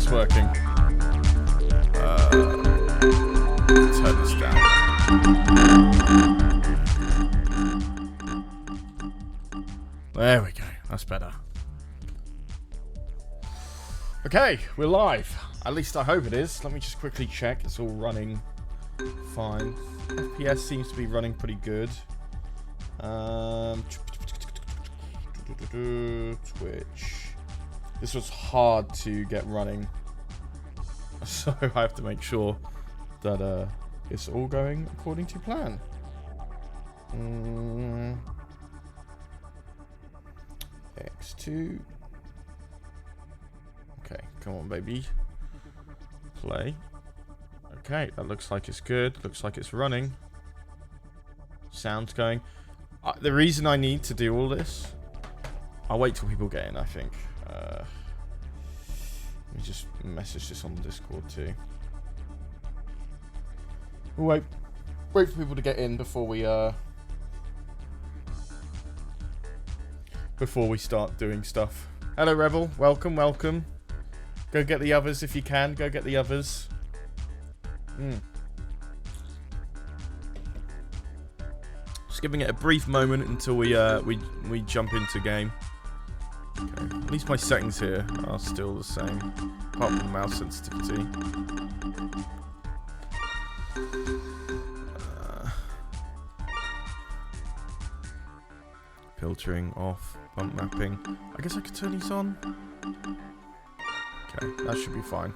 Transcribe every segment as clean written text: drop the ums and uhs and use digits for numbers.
that's working. Turn this down. There we go. That's better. Okay, we're live. At least I hope it is. Let me just quickly check. It's all running fine. FPS seems to be running pretty good. Twitch. This was hard to get running, so I have to make sure that it's all going according to plan. X2. Okay, come on, baby. Play. Okay, that looks like it's good. Looks like it's running. Sound's going. The reason I need to do all this, I'll wait till people get in, I think. Let me just message this on Discord too. We'll wait for people to get in before we start doing stuff. Hello, Rebel. Welcome, welcome. Go get the others if you can. Go get the others. Just giving it a brief moment until we jump into game. Okay. At least my settings here are still the same, apart from the mouse sensitivity. Filtering off, bump mapping. I guess I could turn these on. Okay, that should be fine.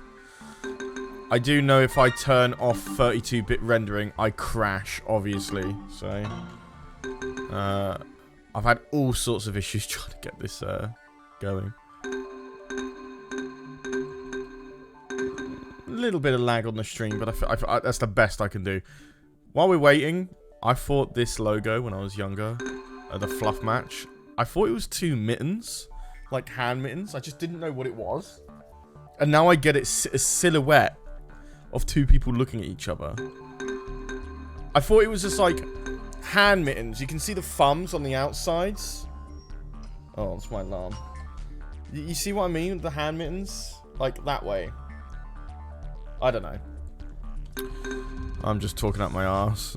I do know if I turn off 32-bit rendering, I crash, obviously. So, I've had all sorts of issues trying to get this going. A little bit of lag on the stream, but I that's the best I can do. While we're waiting, I thought this logo when I was younger, the fluff match, I thought it was two mittens, like hand mittens. I just didn't know what it was. And now I get it a silhouette of two people looking at each other. I thought it was just like hand mittens. You can see the thumbs on the outsides. Oh, that's my alarm. You see what I mean? The hand mittens? Like that way. I don't know. I'm just talking out my arse.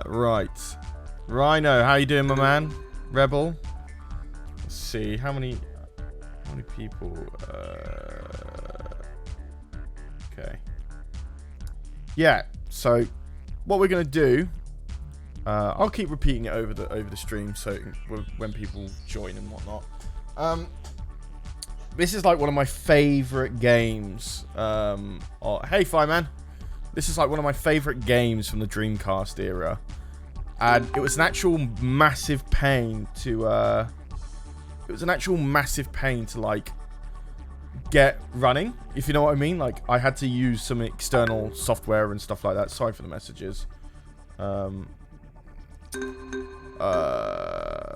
Right. Rhino, how you doing, my man? Rebel? Let's see. How many people? Okay. Yeah. So, what we're gonna do? I'll keep repeating it over the stream, so when people join and whatnot. This is like one of my favorite games. Hey, Fireman. This is like one of my favorite games from the Dreamcast era, and it was an actual massive pain to. It was an actual massive pain to like get running, if you know what I mean. Like I had to use some external software and stuff like that. Sorry for the messages.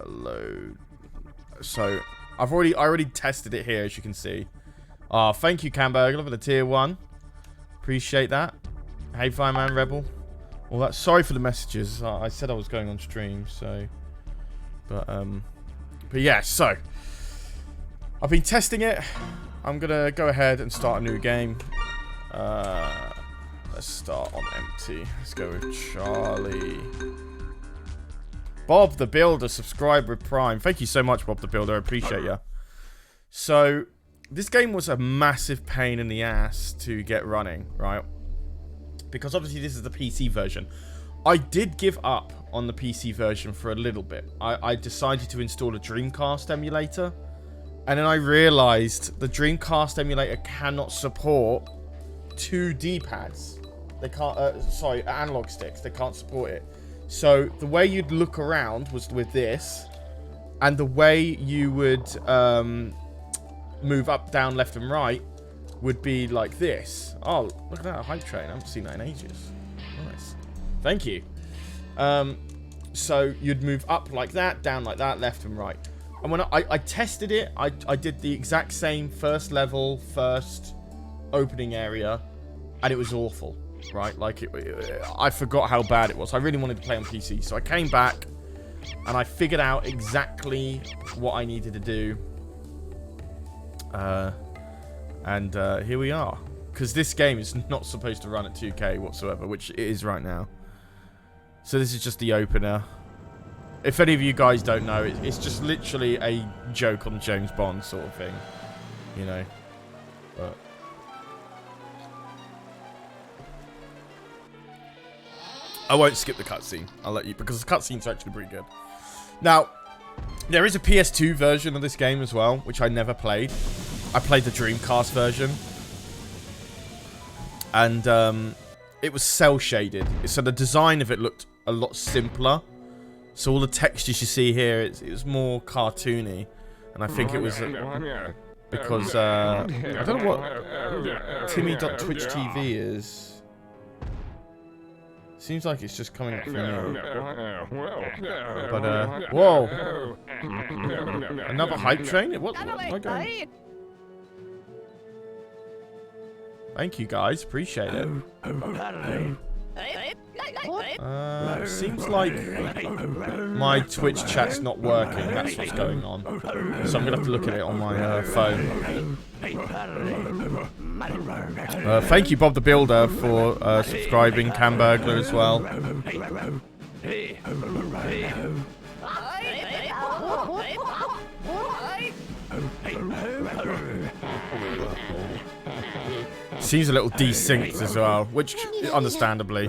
Load. So I already tested it here, as you can see. Thank you, Camberg, for the tier 1. Appreciate that. Hey, Fireman Rebel. Well, that's sorry for the messages. I said I was going on stream, so. But yeah, so I've been testing it. I'm gonna go ahead and start a new game. Let's start on empty. Let's go with Charlie. Bob the Builder, subscribe with Prime. Thank you so much, Bob the Builder. I appreciate you. So, this game was a massive pain in the ass to get running, right? Because obviously this is the PC version. I did give up on the PC version for a little bit. I decided to install a Dreamcast emulator. And then I realized the Dreamcast emulator cannot support 2 D-pads. They can't, sorry, analog sticks. They can't support it. So the way you'd look around was with this. And the way you would move up, down, left, and right would be like this. Oh, look at that, a hype train. I haven't seen that in ages. Nice. Thank you. So you'd move up like that, down like that, left and right. And when I tested it, I did the exact same first level, first opening area, and it was awful, right? Like, I forgot how bad it was. I really wanted to play on PC, so I came back, and I figured out exactly what I needed to do. And here we are. Because this game is not supposed to run at 2K whatsoever, which it is right now. So this is just the opener. If any of you guys don't know, it's just literally a joke on James Bond sort of thing. You know. But I won't skip the cutscene. I'll let you, because the cutscene's actually pretty good. Now, there is a PS2 version of this game as well, which I never played. I played the Dreamcast version. And it was cel shaded. So the design of it looked a lot simpler. So all the textures you see here, it was more cartoony. And I think it was because, I don't know what Timmy.twitch.tv is. Seems like it's just coming up for me. But, whoa. Another hype train? What am I going? Thank you, guys. Appreciate it. Seems like my Twitch chat's not working. That's what's going on. So I'm going to have to look at it on my phone. Thank you, Bob the Builder, for subscribing. Camburglar as well. Seems a little desynced as well, which, understandably.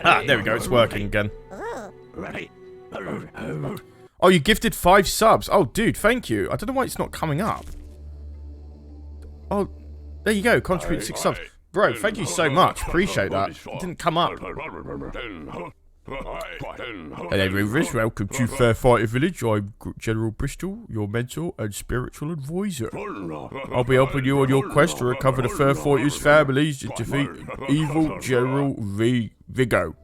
Ah, there we go, it's working again. Oh, you gifted 5 subs. Oh, dude, thank you. I don't know why it's not coming up. Oh, there you go, contribute 6 subs. Bro, thank you so much. Appreciate that. It didn't come up. Hello, Rovers. Welcome to Fur Fighter Village. I'm General Bristol, your mental and spiritual advisor. I'll be helping you on your quest to recover the Fur Fighters' families and defeat evil General Vigo.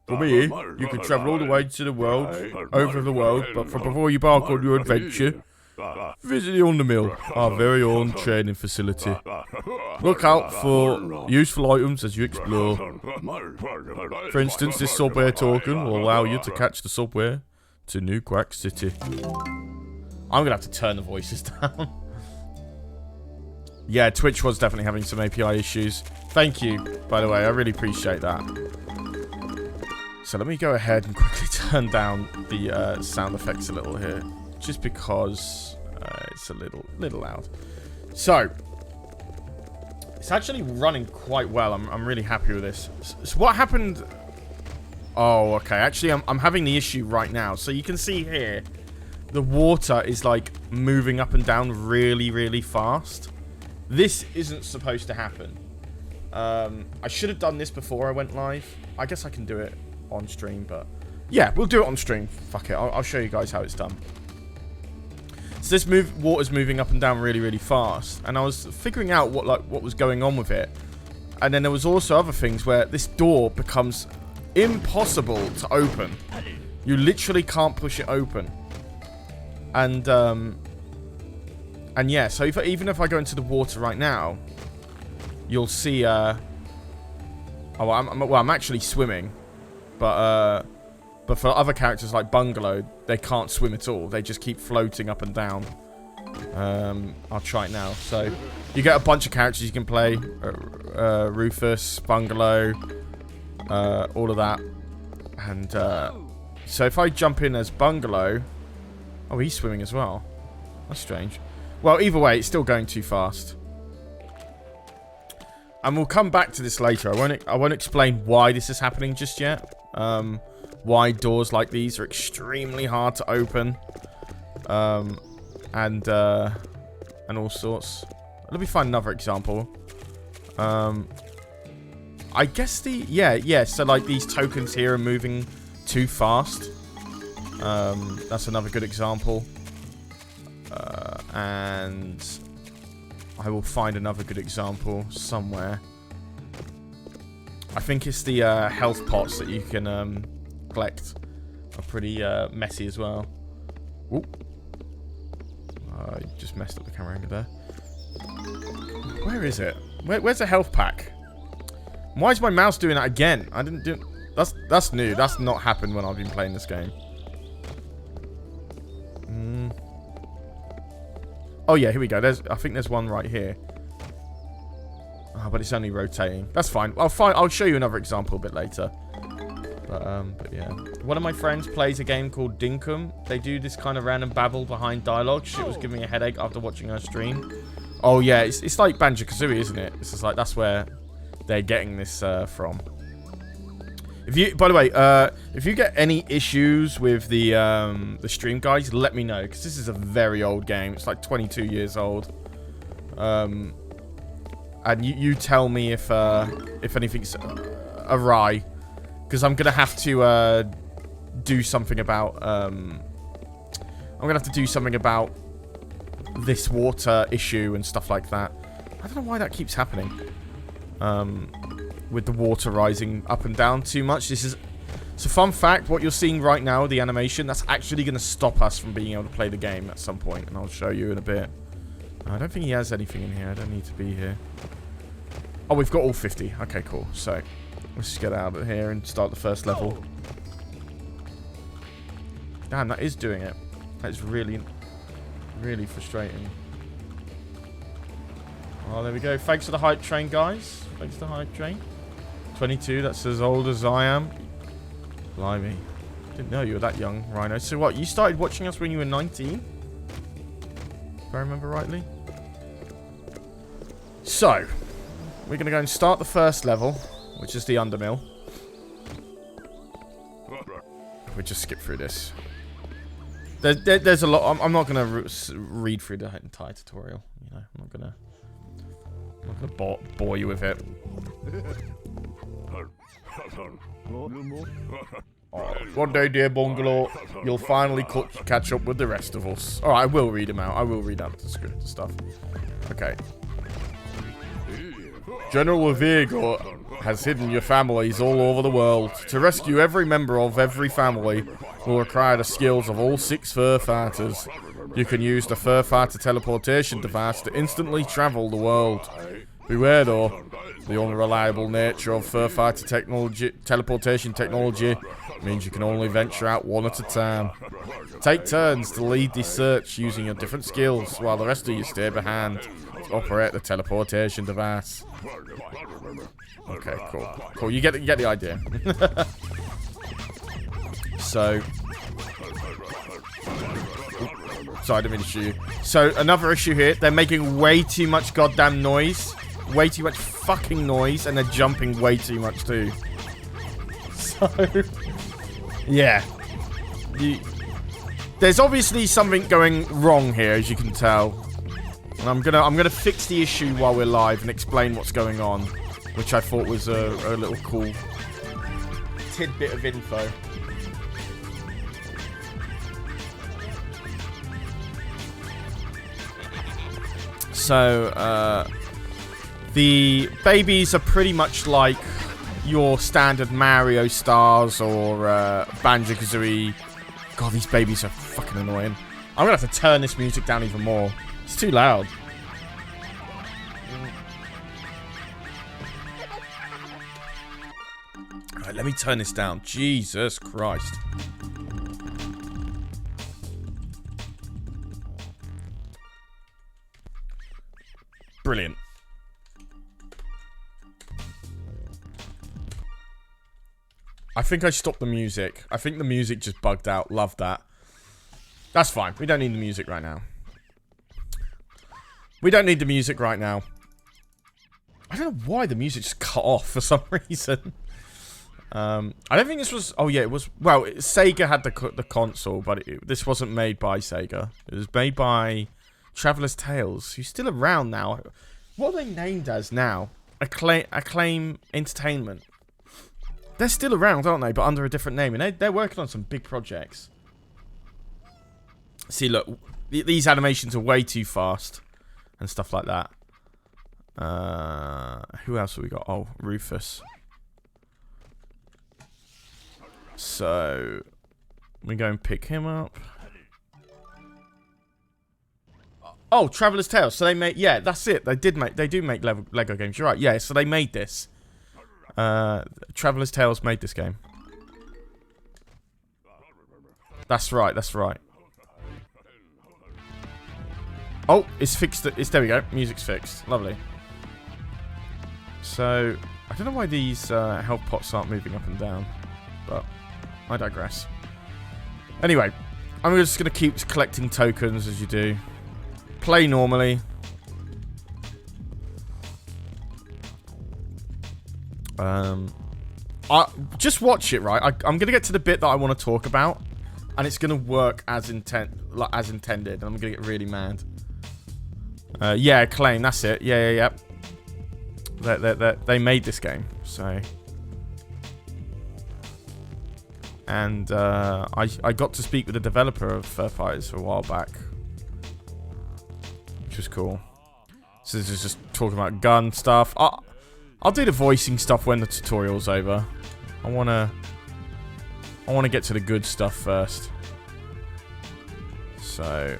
From here, you can travel all the way to the world, over the world, but before you embark on your adventure, visit the On the Mill, our very own training facility. Look out for useful items as you explore. For instance, this subway token will allow you to catch the subway to New Quack City. I'm going to have to turn the voices down. Yeah, Twitch was definitely having some API issues. Thank you, by the way. I really appreciate that. So let me go ahead and quickly turn down the sound effects a little here. Just because it's a little loud. So, it's actually running quite well. I'm really happy with this. So what happened? Oh, okay. Actually, I'm having the issue right now. So you can see here, the water is like moving up and down really, really fast. This isn't supposed to happen. I should have done this before I went live. I guess I can do it on stream, but yeah, we'll do it on stream. Fuck it. I'll show you guys how it's done. So this water's moving up and down really, really fast, and I was figuring out what was going on with it. And then there was also other things where this door becomes impossible to open. You literally can't push it open. And yeah, so even if I go into the water right now, you'll see. Oh, I'm actually swimming, but for other characters like Bungalow, they can't swim at all. They just keep floating up and down. I'll try it now. So, you get a bunch of characters you can play. Rufus, Bungalow, all of that. And, so if I jump in as Bungalow... Oh, he's swimming as well. That's strange. Well, either way, it's still going too fast. And we'll come back to this later. I won't explain why this is happening just yet. Why doors like these are extremely hard to open, and all sorts. Let me find another example. I guess yeah. So like these tokens here are moving too fast. That's another good example. And I will find another good example somewhere. I think it's the health pots that you can collect are pretty messy as well. Oop. I just messed up the camera angle there. Where is it? Where's the health pack? Why is my mouse doing that again? I didn't do... That's new. That's not happened when I've been playing this game. Oh yeah, here we go. I think there's one right here. Oh, but it's only rotating. That's fine. I'll show you another example a bit later. But yeah. One of my friends plays a game called Dinkum. They do this kind of random babble behind dialogue. Shit was giving me a headache after watching her stream. Oh yeah, it's like Banjo-Kazooie, isn't it? It's just like that's where they're getting this from. By the way, if you get any issues with the stream, guys, let me know, because this is a very old game. It's like 22 years old. And you tell me if anything's awry, because I'm gonna have to do something about this water issue and stuff like that. I don't know why that keeps happening. With the water rising up and down too much. It's a fun fact. What you're seeing right now, the animation, that's actually going to stop us from being able to play the game at some point, and I'll show you in a bit. I don't think he has anything in here. I don't need to be here. Oh, we've got all 50. Okay, cool. So, let's just get out of here and start the first level. Damn, that is doing it. That is really, really frustrating. Oh, there we go. Thanks for the hype train, guys. Thanks for the hype train. 22, that's as old as I am. Blimey. Didn't know you were that young, Rhino. So what, you started watching us when you were 19? If I remember rightly. So, we're going to go and start the first level, which is the Undermill. We'll just skip through this. There's a lot. I'm not going to read through the entire tutorial. You know, I'm not going to bore you with it. Oh, one day, dear Bungalow, you'll finally catch up with the rest of us. Alright, I will read him out. I will read out the script and stuff. Okay. General Virgo has hidden your families all over the world. To rescue every member of every family will require the skills of all 6 fur fighters. You can use the Fur Fighter teleportation device to instantly travel the world. Beware though, the unreliable nature of Fur Fighter teleportation technology means you can only venture out one at a time. Take turns to lead this search using your different skills, while the rest of you stay behind to operate the teleportation device. Okay, cool. Cool, you get the idea. So... Sorry, I didn't mean to shoot you. So, another issue here. They're making way too much goddamn noise. Way too much fucking noise. And they're jumping way too much too. So, yeah. There's obviously something going wrong here, as you can tell. And I'm gonna fix the issue while we're live and explain what's going on. Which I thought was a little cool tidbit of info. So, the babies are pretty much like your standard Mario stars or Banjo-Kazooie. God, these babies are fucking annoying. I'm gonna have to turn this music down even more. It's too loud. Alright, let me turn this down. Jesus Christ. Brilliant. I think I stopped the music. I think the music just bugged out. Love that. That's fine. We don't need the music right now. We don't need the music right now. I don't know why the music just cut off for some reason. I don't think this was... Oh, yeah, it was... Well, Sega had the console, but this wasn't made by Sega. It was made by... Traveller's Tales, who's still around now. What are they named as now? Acclaim Entertainment. They're still around, aren't they? But under a different name. And they're working on some big projects. See, look. These animations are way too fast. And stuff like that. Who else have we got? Oh, Rufus. So, we go and pick him up. Oh, Traveller's Tales. So they made... Yeah, that's it. They do make Lego games. You're right. Yeah, so they made this. Traveler's Tales made this game. That's right, that's right. Oh, it's fixed. There we go. Music's fixed. Lovely. So, I don't know why these health pots aren't moving up and down. But, I digress. Anyway, I'm just going to keep collecting tokens as you do. Play normally. Just watch it, right? I'm going to get to the bit that I want to talk about. And it's going to work as intended. And I'm going to get really mad. Yeah, Claim, that's it. Yeah. They made this game, so... And I got to speak with the developer of Fur Fighters a while back. Which was cool. So this is just talking about gun stuff. I'll do the voicing stuff when the tutorial's over. I wanna get to the good stuff first. So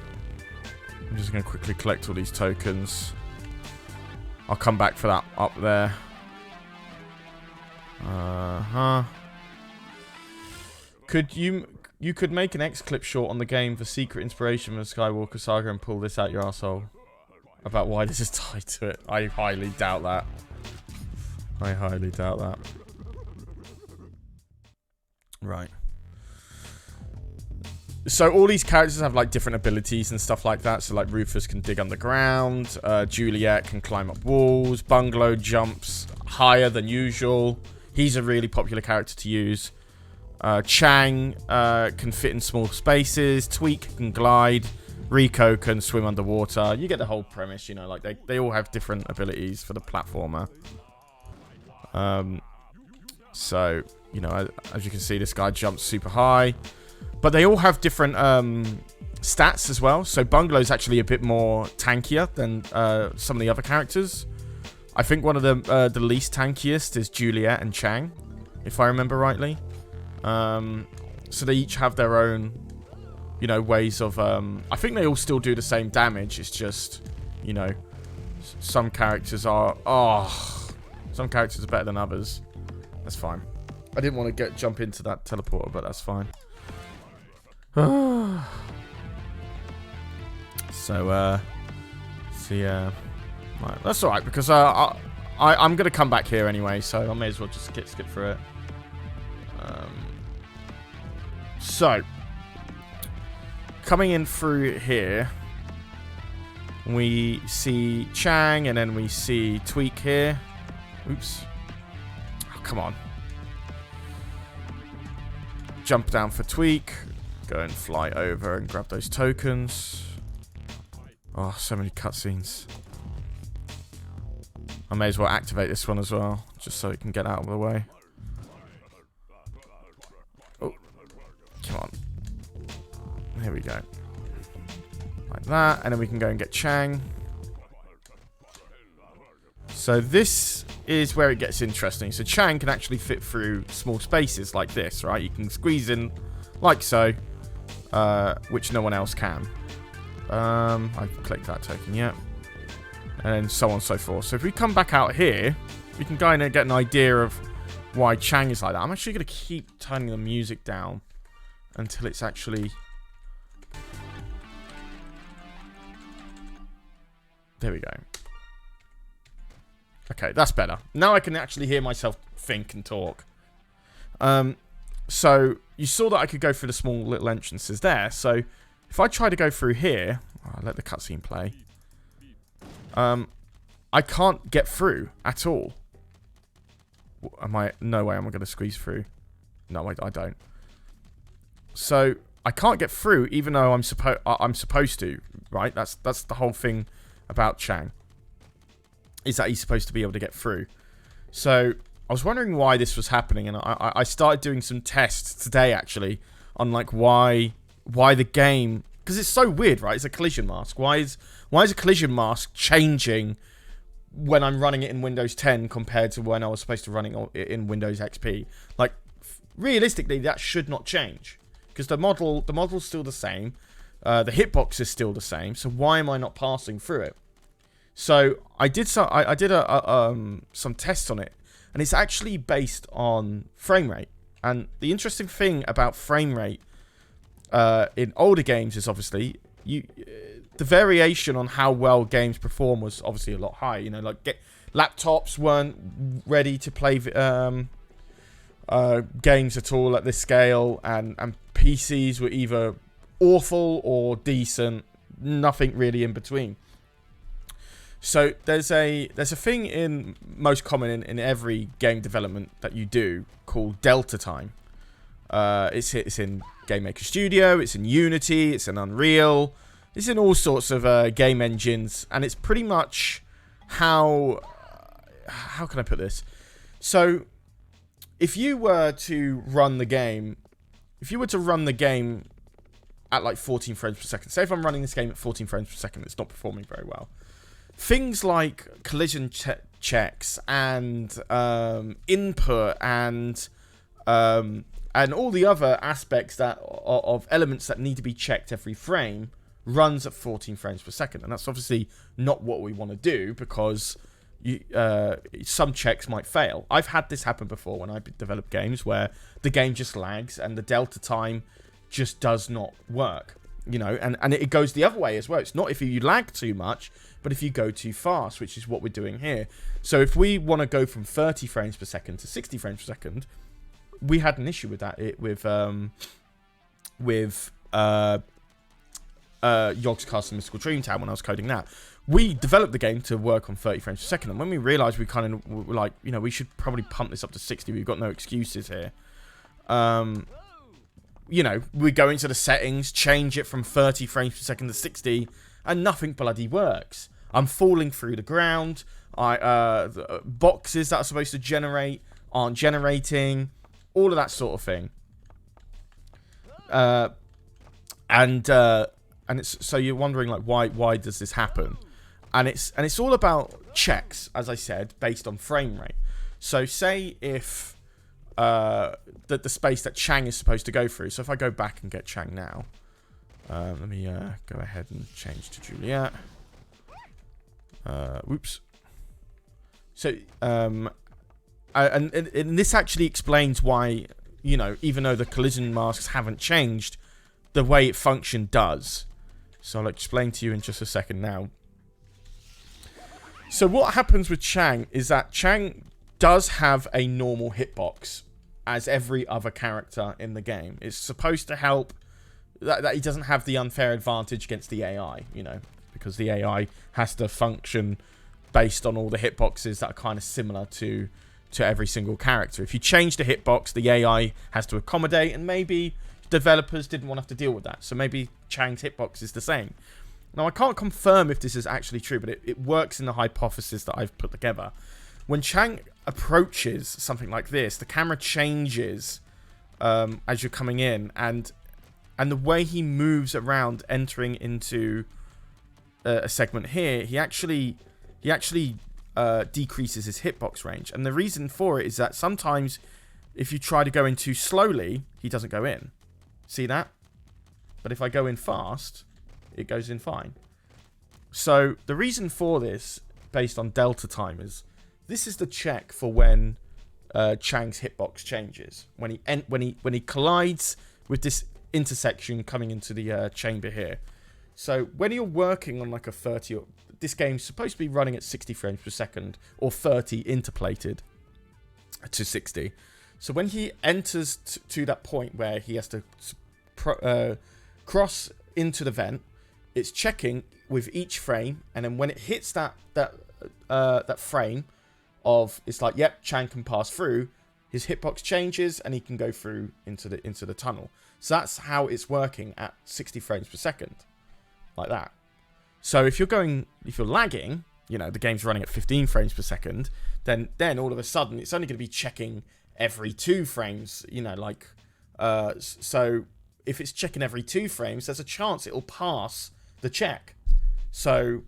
I'm just gonna quickly collect all these tokens. I'll come back for that up there. You could make an X-Clip short on the game for secret inspiration from the Skywalker Saga and pull this out your asshole about why this is tied to it. I highly doubt that. I highly doubt that. Right. So all these characters have like different abilities and stuff like that. So like Rufus can dig underground. Juliet can climb up walls. Bungalow jumps higher than usual. He's a really popular character to use. Chang can fit in small spaces. Tweak can glide. Rico can swim underwater. You get the whole premise, you know, like they all have different abilities for the platformer. So, you know, as you can see, this guy jumps super high. But they all have different stats as well. So Bungalow's actually a bit more tankier than some of the other characters. I think one of the least tankiest is Juliet and Chang, if I remember rightly. So they each have their own, you know, ways of... I think they all still do the same damage. It's just, you know, some characters are... some characters are better than others. That's fine. I didn't want to jump into that teleporter, but that's fine. So yeah. Right, that's alright, because I'm going to come back here anyway, so I may as well just skip through it. So, coming in through here, we see Chang, and then we see Tweak here. Oops. Oh, come on. Jump down for Tweak. Go and fly over and grab those tokens. Oh, so many cutscenes. I may as well activate this one as well, just so it can get out of the way. Oh, come on. Here we go. Like that, and then we can go and get Chang. So this is where it gets interesting. So Chang can actually fit through small spaces like this, right? You can squeeze in like so, which no one else can. I've clicked that token, yeah. And so on and so forth. So if we come back out here, we can kind of get an idea of why Chang is like that. I'm actually going to keep turning the music down until it's actually... There we go. Okay, that's better. Now I can actually hear myself think and talk. So you saw that I could go through the small little entrances there. So if I try to go through here... I'll let the cutscene play. I can't get through at all. No way am I going to squeeze through. No, I don't. So I can't get through, even though I'm supposed to. Right? That's the whole thing about Chang. Is that he's supposed to be able to get through. So I was wondering why this was happening, and I started doing some tests today actually on like why the game. Because it's so weird, right? It's a collision mask. Why is a collision mask changing when I'm running it in Windows 10 compared to when I was supposed to running it in Windows XP? Like, realistically, that should not change. Because the model's still the same. The hitbox is still the same. So why am I not passing through it? So I did some tests on it. and it's actually based on frame rate. And the interesting thing about frame rate in older games is obviously the variation on how well games perform was obviously a lot higher. You know, like laptops weren't ready to play games at all at this scale, and PCs were either awful or decent, nothing really in between. So there's a thing in most common in every game development that you do called delta time. It's in Game Maker Studio, it's in Unity, it's in Unreal, it's in all sorts of game engines, and it's pretty much how can I put this? So if you were to run the game at like 14 frames per second, say if I'm running this game at 14 frames per second, it's not performing very well. Things like collision checks and input and all the other aspects of elements that need to be checked every frame runs at 14 frames per second, and that's obviously not what we want to do, because some checks might fail. I've had this happen before when I develop games where the game just lags and the delta time just does not work. You know, and it goes the other way as well. It's not if you lag too much, but if you go too fast, which is what we're doing here. So if we want to go from 30 frames per second to 60 frames per second, we had an issue with that with Yogg's Castle Mystical Dreamtown when I was coding that. We developed the game to work on 30 frames per second, and when we realised we kind of were like, you know, we should probably pump this up to 60. We've got no excuses here. You know, we go into the settings, change it from 30 frames per second to 60, and nothing bloody works. I'm falling through the ground. The boxes that are supposed to generate aren't generating. All of that sort of thing. And it's so you're wondering like why does this happen? And it's all about checks, as I said, based on frame rate. So say if the space that Chang is supposed to go through. So if I go back and get Chang now, let me go ahead and change to Juliet. Whoops. So and this actually explains why, you know, even though the collision masks haven't changed, the way it functioned does. So I'll explain to you in just a second now. So what happens with Chang is that Chang does have a normal hitbox as every other character in the game. It's supposed to help that he doesn't have the unfair advantage against the AI, you know, because the AI has to function based on all the hitboxes that are kind of similar to every single character. If you change the hitbox, the AI has to accommodate, and maybe developers didn't want to have to deal with that. So maybe Chang's hitbox is the same. Now, I can't confirm if this is actually true, but it works in the hypothesis that I've put together. When Chang approaches something like this, the camera changes as you're coming in, and the way he moves around entering into a segment here, he actually decreases his hitbox range. And the reason for it is that sometimes if you try to go in too slowly, he doesn't go in. See that? But if I go in fast, it goes in fine. So the reason for this, based on delta time, is this is the check for when Chang's hitbox changes. When he collides with this intersection coming into the chamber here. So when you're working on like a 30, this game's supposed to be running at 60 frames per second, or 30 interpolated to 60. So when he enters to that point where he has to cross into the vent, it's checking with each frame, and then when it hits that frame of, it's like, yep, Chang can pass through, his hitbox changes and he can go through into the tunnel. So that's how it's working at 60 frames per second, like that. So if you're lagging, you know, the game's running at 15 frames per second, then all of a sudden it's only going to be checking every 2 frames, you know, like, so if it's checking every 2 frames, there's a chance it'll pass the check. So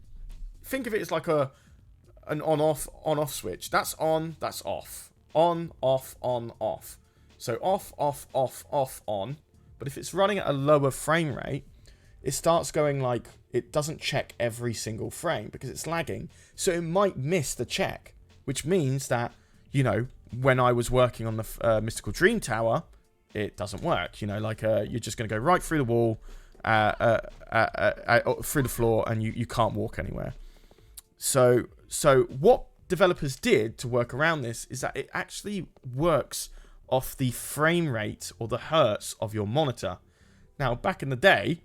think of it as like an on-off switch. That's on, that's off. On, off, on, off. So off, off, off, off, on. But if it's running at a lower frame rate, it starts going like, it doesn't check every single frame because it's lagging. So it might miss the check, which means that, you know, when I was working on the Mystical Dream Tower, it doesn't work. You know, like you're just going to go right through the wall, through the floor, and you can't walk anywhere. So what developers did to work around this is that it actually works off the frame rate or the hertz of your monitor. Now, back in the day,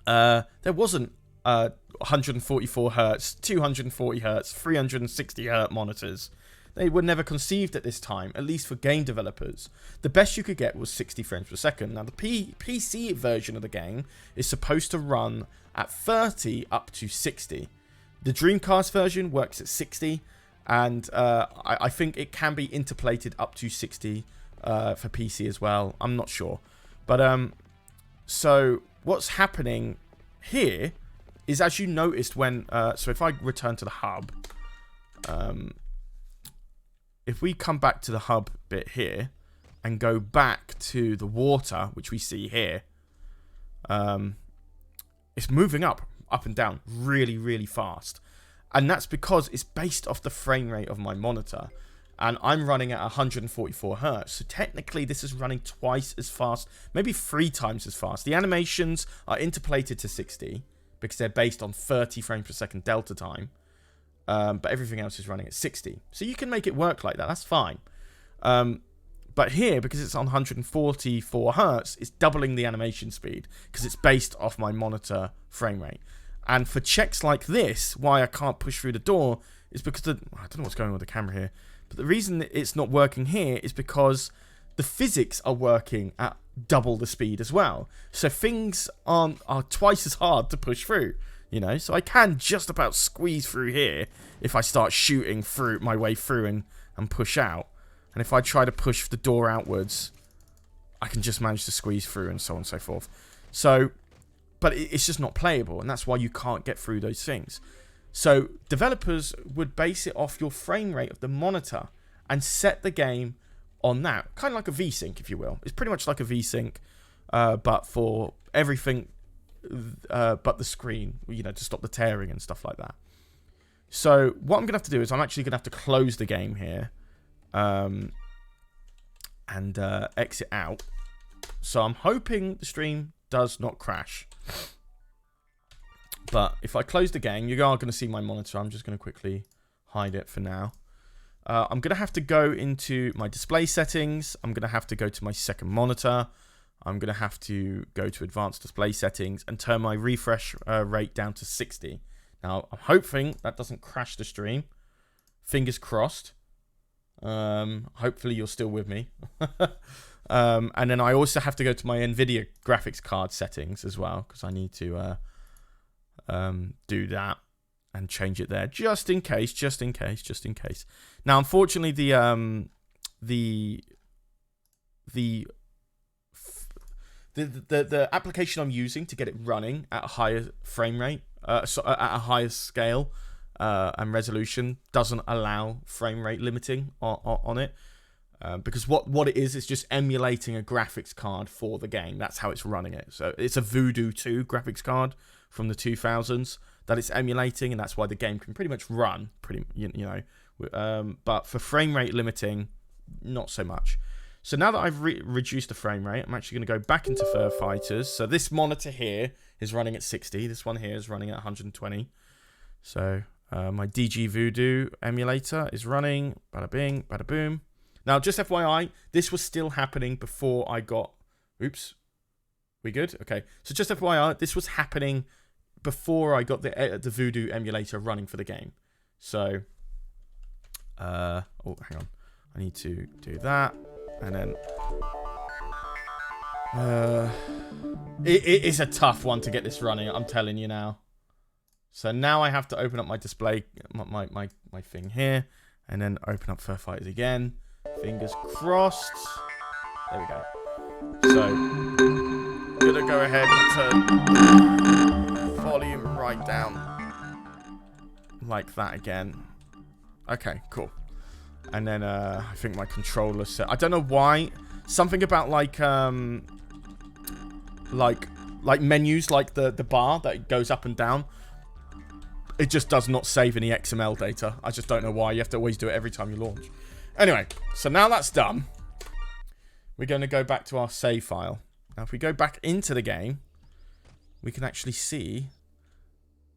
there wasn't 144 hertz, 240 hertz, 360 hertz monitors. They were never conceived at this time, at least for game developers. The best you could get was 60 frames per second. Now, the PC version of the game is supposed to run at 30 up to 60. The Dreamcast version works at 60, and I think it can be interpolated up to 60 for PC as well. I'm not sure. But so what's happening here is, as you noticed when... so if I return to the hub... if we come back to the hub bit here and go back to the water, which we see here, it's moving up and down really, really fast. And that's because it's based off the frame rate of my monitor. And I'm running at 144 hertz. So technically, this is running twice as fast, maybe 3 times as fast. The animations are interpolated to 60 because they're based on 30 frames per second delta time. But everything else is running at 60. So you can make it work like that. That's fine. But here, because it's on 144 hertz, it's doubling the animation speed because it's based off my monitor frame rate. And for checks like this, why I can't push through the door is because I don't know what's going on with the camera here. But the reason that it's not working here is because the physics are working at double the speed as well. So things are twice as hard to push through. You know, so I can just about squeeze through here if I start shooting through my way through and push out. And if I try to push the door outwards, I can just manage to squeeze through and so on and so forth. So, but it's just not playable, and that's why you can't get through those things. So developers would base it off your frame rate of the monitor and set the game on that. Kind of like a VSync, if you will. It's pretty much like a VSync, but for everything... but the screen, you know, to stop the tearing and stuff like that. So what I'm gonna have to do is I'm actually gonna have to close the game here, and exit out. So I'm hoping the stream does not crash. But if I close the game, you are gonna see my monitor. I'm just gonna quickly hide it for now. I'm gonna have to go into my display settings. I'm gonna have to go to my second monitor. I'm going to have to go to advanced display settings and turn my refresh rate down to 60. Now, I'm hoping that doesn't crash the stream. Fingers crossed. Hopefully you're still with me. And then I also have to go to my NVIDIA graphics card settings as well, because I need to do that and change it there just in case. Now, unfortunately, the application I'm using to get it running at a higher frame rate, at a higher scale and resolution, doesn't allow frame rate limiting on it. Because what it is just emulating a graphics card for the game. That's how it's running it. So it's a Voodoo 2 graphics card from the 2000s that it's emulating, and that's why the game can pretty much run, but for frame rate limiting, not so much. So now that I've reduced the frame rate, I'm actually going to go back into Fur Fighters. So this monitor here is running at 60. This one here is running at 120. So my DG Voodoo emulator is running. Bada bing, bada boom. Now, just FYI, this was still happening before I got... Oops. We good? Okay. So just FYI, this was happening before I got the Voodoo emulator running for the game. So... oh, hang on. I need to do that. And then it is a tough one to get this running, I'm telling you now. So now I have to open up my display, my thing here, and then open up Fur Fighters again. Fingers crossed. There we go. So I'm gonna go ahead and turn volume right down like that again. Okay, cool. And then I think my controller set. I don't know why. Something about like menus, like the bar that goes up and down. It just does not save any XML data. I just don't know why. You have to always do it every time you launch. Anyway, so now that's done, we're going to go back to our save file. Now, if we go back into the game, we can actually see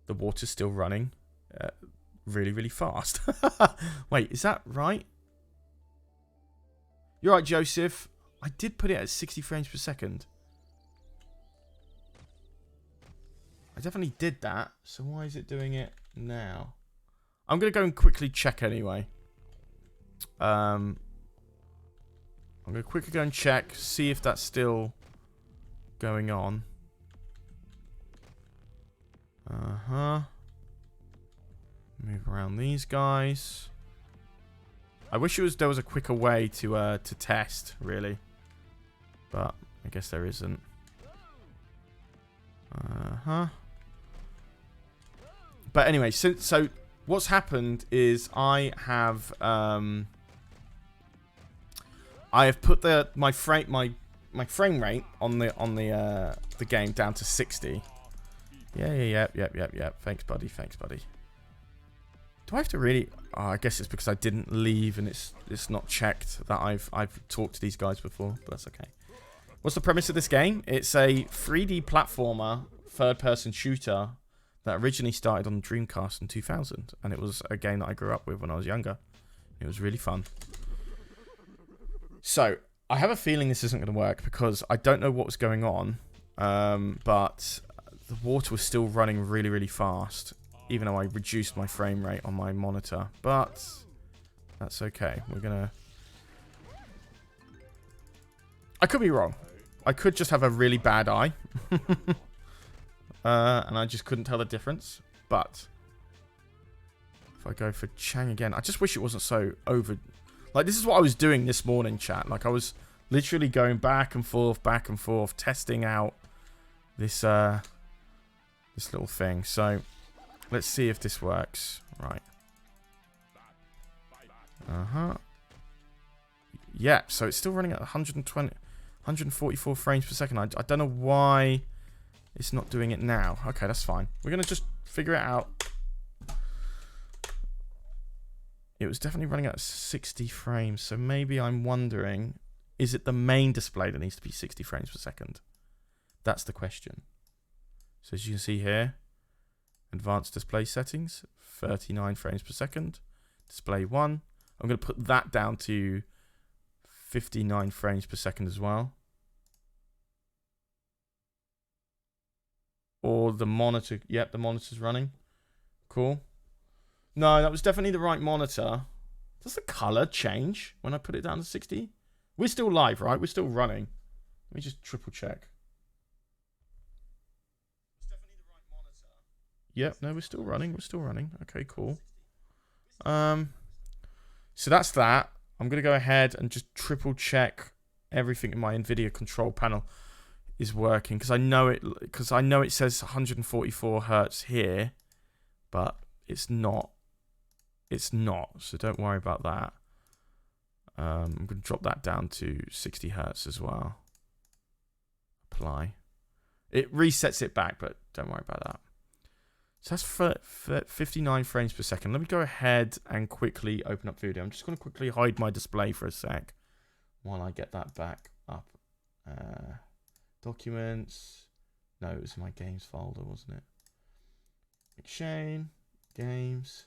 the water's still running really, really fast. Wait, is that right? You're right, Joseph. I did put it at 60 frames per second. I definitely did that. So why is it doing it now? I'm going to go and quickly check anyway. I'm going to quickly go and check, see if that's still going on. Move around these guys. I wish there was a quicker way to test, really. But I guess there isn't. But anyway, so what's happened is I have put my frame rate on the game down to 60. Yep. Thanks, buddy. Do I have to really? Oh, I guess it's because I didn't leave and it's not checked that I've talked to these guys before, but that's okay. What's the premise of this game? It's a 3D platformer, third-person shooter that originally started on Dreamcast in 2000, and it was a game that I grew up with when I was younger. It was really fun. So, I have a feeling this isn't going to work because I don't know what was going on, but the water was still running really, really fast, even though I reduced my frame rate on my monitor. But that's okay. We're going to... I could be wrong. I could just have a really bad eye. And I just couldn't tell the difference. But if I go for Chang again, I just wish it wasn't so over... Like, this is what I was doing this morning, chat. Like, I was literally going back and forth, testing out this this little thing. So, let's see if this works. Right. Yeah, so it's still running at 144 frames per second. I don't know why it's not doing it now. Okay, that's fine. We're going to just figure it out. It was definitely running at 60 frames, so maybe I'm wondering, is it the main display that needs to be 60 frames per second? That's the question. So as you can see here, advanced display settings, 39 frames per second. Display 1. I'm going to put that down to 59 frames per second as well. Or the monitor. Yep, the monitor's running. Cool. No, that was definitely the right monitor. Does the color change when I put it down to 60? We're still live, right? We're still running. Let me just triple check. It's definitely the right monitor. Yep, no, we're still running. We're still running. Okay, cool. So that's that. I'm going to go ahead and just triple check everything in my NVIDIA control panel is working, because I know it says 144 hertz here, but it's not. It's not, so don't worry about that. I'm going to drop that down to 60 hertz as well. Apply. It resets it back, but don't worry about that. So that's for 59 frames per second. Let me go ahead and quickly open up Voodoo. I'm just going to quickly hide my display for a sec while I get that back up. Documents. No, it was my games folder, wasn't it? McShane. Games.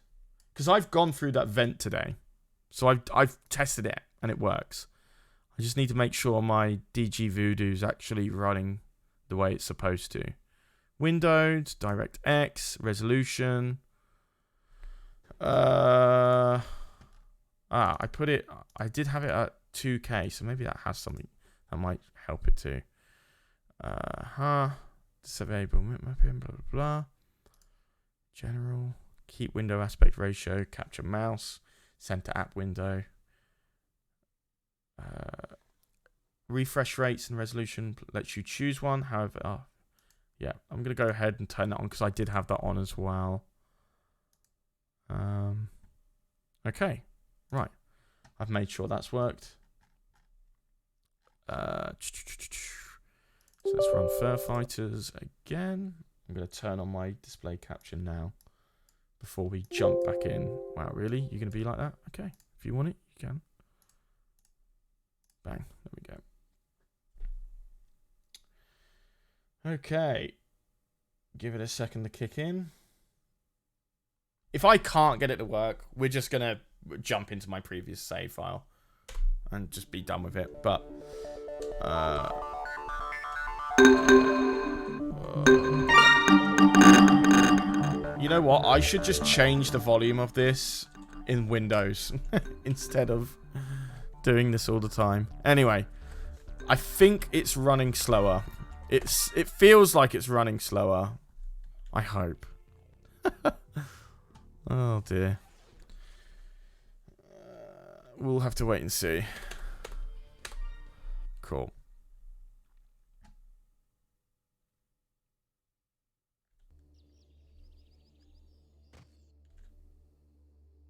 Because I've gone through that vent today. So I've tested it and it works. I just need to make sure my DG Voodoo is actually running the way it's supposed to. Windows, DirectX, resolution. I did have it at 2K, so maybe that has something that might help it too. Disable mapping, blah, blah, blah. General. Keep window aspect ratio, capture mouse, center app window. Refresh rates and resolution lets you choose one. However, yeah, I'm going to go ahead and turn that on because I did have that on as well. Okay, right. I've made sure that's worked. So let's run Fur Fighters again. I'm going to turn on my display capture now before we jump back in. Wow, really? You're going to be like that? Okay. If you want it, you can. Bang. There we go. Okay. Give it a second to kick in. If I can't get it to work, we're just going to jump into my previous save file and just be done with it. But you know what? I should just change the volume of this in Windows instead of doing this all the time. Anyway, I think it's running slower. It feels like it's running slower. I hope. Oh dear. We'll have to wait and see. Cool.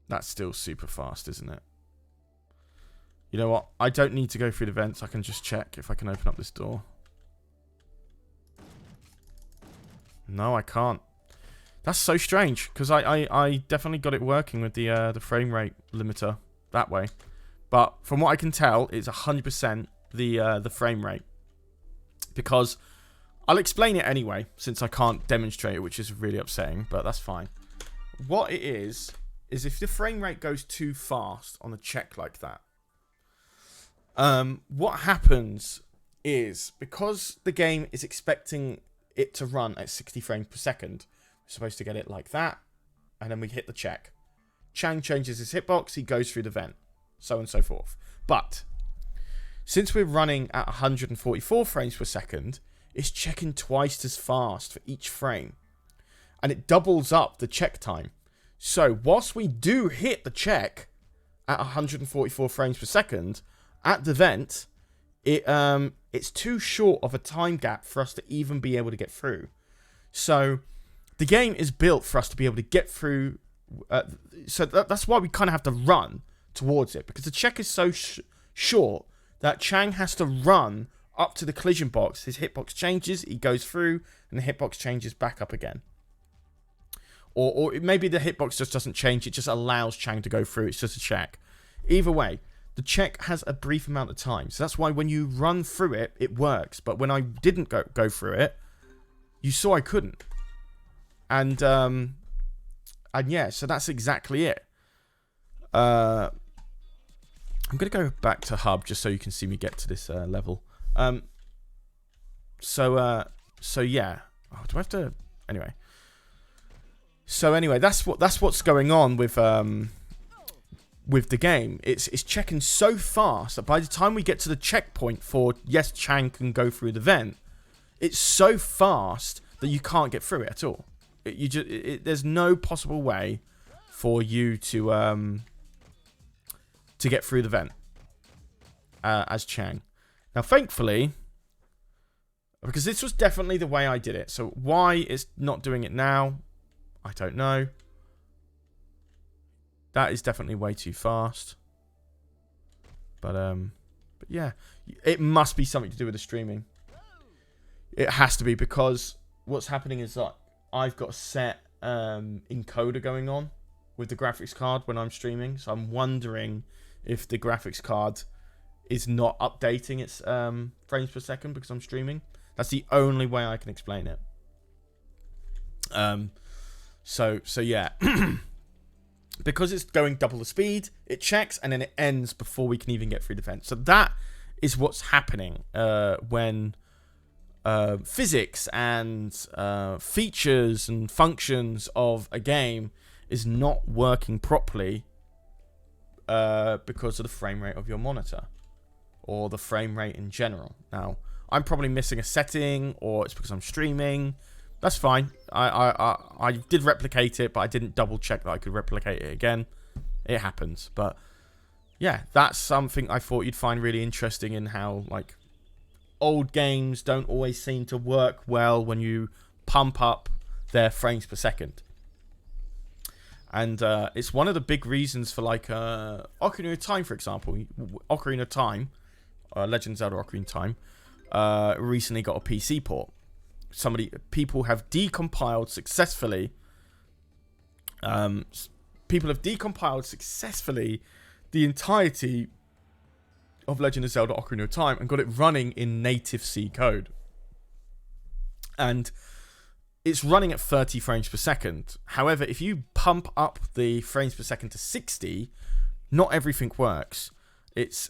That's still super fast, isn't it? You know what? I don't need to go through the vents. I can just check if I can open up this door. No, I can't. That's so strange, because I definitely got it working with the frame rate limiter that way. But from what I can tell, it's 100% the frame rate. Because I'll explain it anyway, since I can't demonstrate it, which is really upsetting, but that's fine. What it is if the frame rate goes too fast on a check like that, what happens is, because the game is expecting it to run at 60 frames per second, we're supposed to get it like that, and then we hit the check. Chang changes his hitbox, he goes through the vent, so on and so forth. But since we're running at 144 frames per second, it's checking twice as fast for each frame, and it doubles up the check time. So whilst we do hit the check at 144 frames per second at the vent, it's too short of a time gap for us to even be able to get through. So the game is built for us to be able to get through. So that's why we kind of have to run towards it, because the check is so short that Chang has to run up to the collision box. His hitbox changes, he goes through, and the hitbox changes back up again. Or maybe the hitbox just doesn't change, it just allows Chang to go through. It's just a check. Either way, the check has a brief amount of time. So that's why when you run through it, it works. But when I didn't go through it, you saw I couldn't. And yeah, so that's exactly it. I'm going to go back to hub just so you can see me get to this level. So yeah. Oh, do I have to... Anyway. So anyway, that's what's going on with the game. It's checking so fast that by the time we get to the checkpoint for yes, Chang can go through the vent, it's so fast that you can't get through it at all. There's no possible way for you to get through the vent as Chang. Now, thankfully, because this was definitely the way I did it. So why it's not doing it now, I don't know. That is definitely way too fast. But yeah, it must be something to do with the streaming. It has to be, because what's happening is that I've got a set encoder going on with the graphics card when I'm streaming. So I'm wondering if the graphics card is not updating its frames per second because I'm streaming. That's the only way I can explain it. So yeah. Because it's going double the speed, it checks and then it ends before we can even get through the vent. So that is what's happening when physics and features and functions of a game is not working properly because of the frame rate of your monitor or the frame rate in general. Now, I'm probably missing a setting, or it's because I'm streaming. That's fine. I did replicate it, but I didn't double check that I could replicate it again. It happens. But yeah, that's something I thought you'd find really interesting, in how like old games don't always seem to work well when you pump up their frames per second. And it's one of the big reasons for like Ocarina of Time, for example. Ocarina of Time, Legend of Zelda Ocarina of Time, recently got a PC port. People have decompiled successfully. People have decompiled successfully the entirety of Legend of Zelda Ocarina of Time and got it running in native C code. And it's running at 30 frames per second. However, if you pump up the frames per second to 60, not everything works. It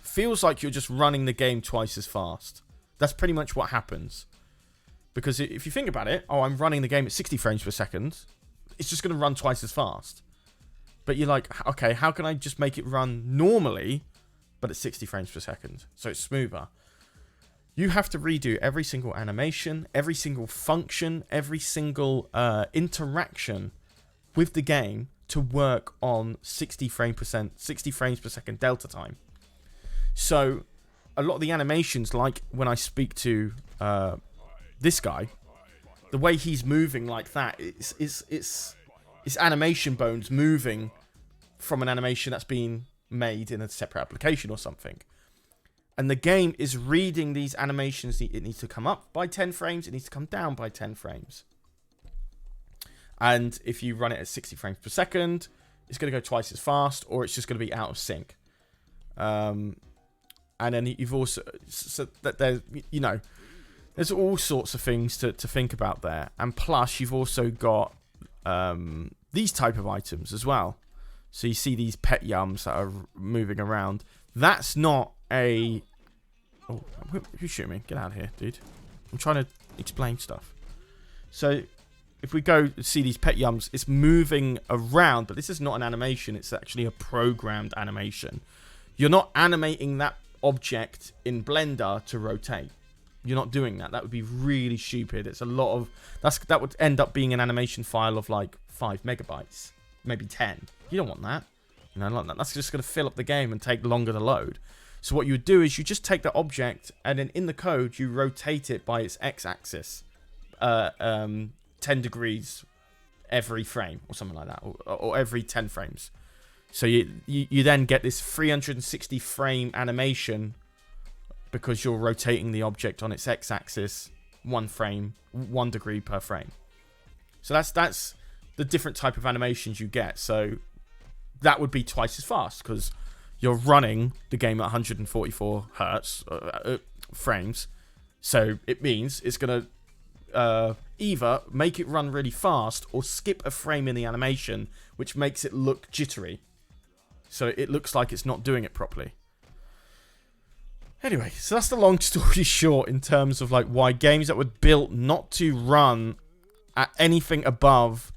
feels like you're just running the game twice as fast. That's pretty much what happens. Because if you think about it, I'm running the game at 60 frames per second, it's just going to run twice as fast. But you're like, okay, how can I just make it run normally, but at 60 frames per second, so it's smoother? You have to redo every single animation, every single function, every single interaction with the game to work on 60 frames per second delta time. So a lot of the animations, like when I speak to this guy, the way he's moving like that, it's animation bones moving from an animation that's been made in a separate application or something. And the game is reading these animations. It needs to come up by 10 frames. It needs to come down by 10 frames. And if you run it at 60 frames per second, it's going to go twice as fast, or it's just going to be out of sync. And then you've also... So that there's, you know, there's all sorts of things to think about there. And plus, you've also got these type of items as well. So you see these pet yums that are moving around. That's not a... Oh, who's shooting me? Get out of here, dude. I'm trying to explain stuff. So if we go see these pet yums, it's moving around, but this is not an animation. It's actually a programmed animation. You're not animating that object in Blender to rotate. You're not doing that. That would be really stupid. It's a lot of... That would end up being an animation file of like 5 megabytes. Maybe 10. You don't want that. You know, like that. That's just going to fill up the game and take longer to load. So what you would do is you just take the object and then in the code you rotate it by its x-axis. 10 degrees every frame or something like that. Or every 10 frames. So you then get this 360 frame animation because you're rotating the object on its x-axis 1 frame, 1 degree per frame. So that's the different type of animations you get. So that would be twice as fast because you're running the game at 144 hertz frames. So it means it's going to either make it run really fast or skip a frame in the animation, which makes it look jittery. So it looks like it's not doing it properly. Anyway, so that's the long story short in terms of like why games that were built not to run at anything above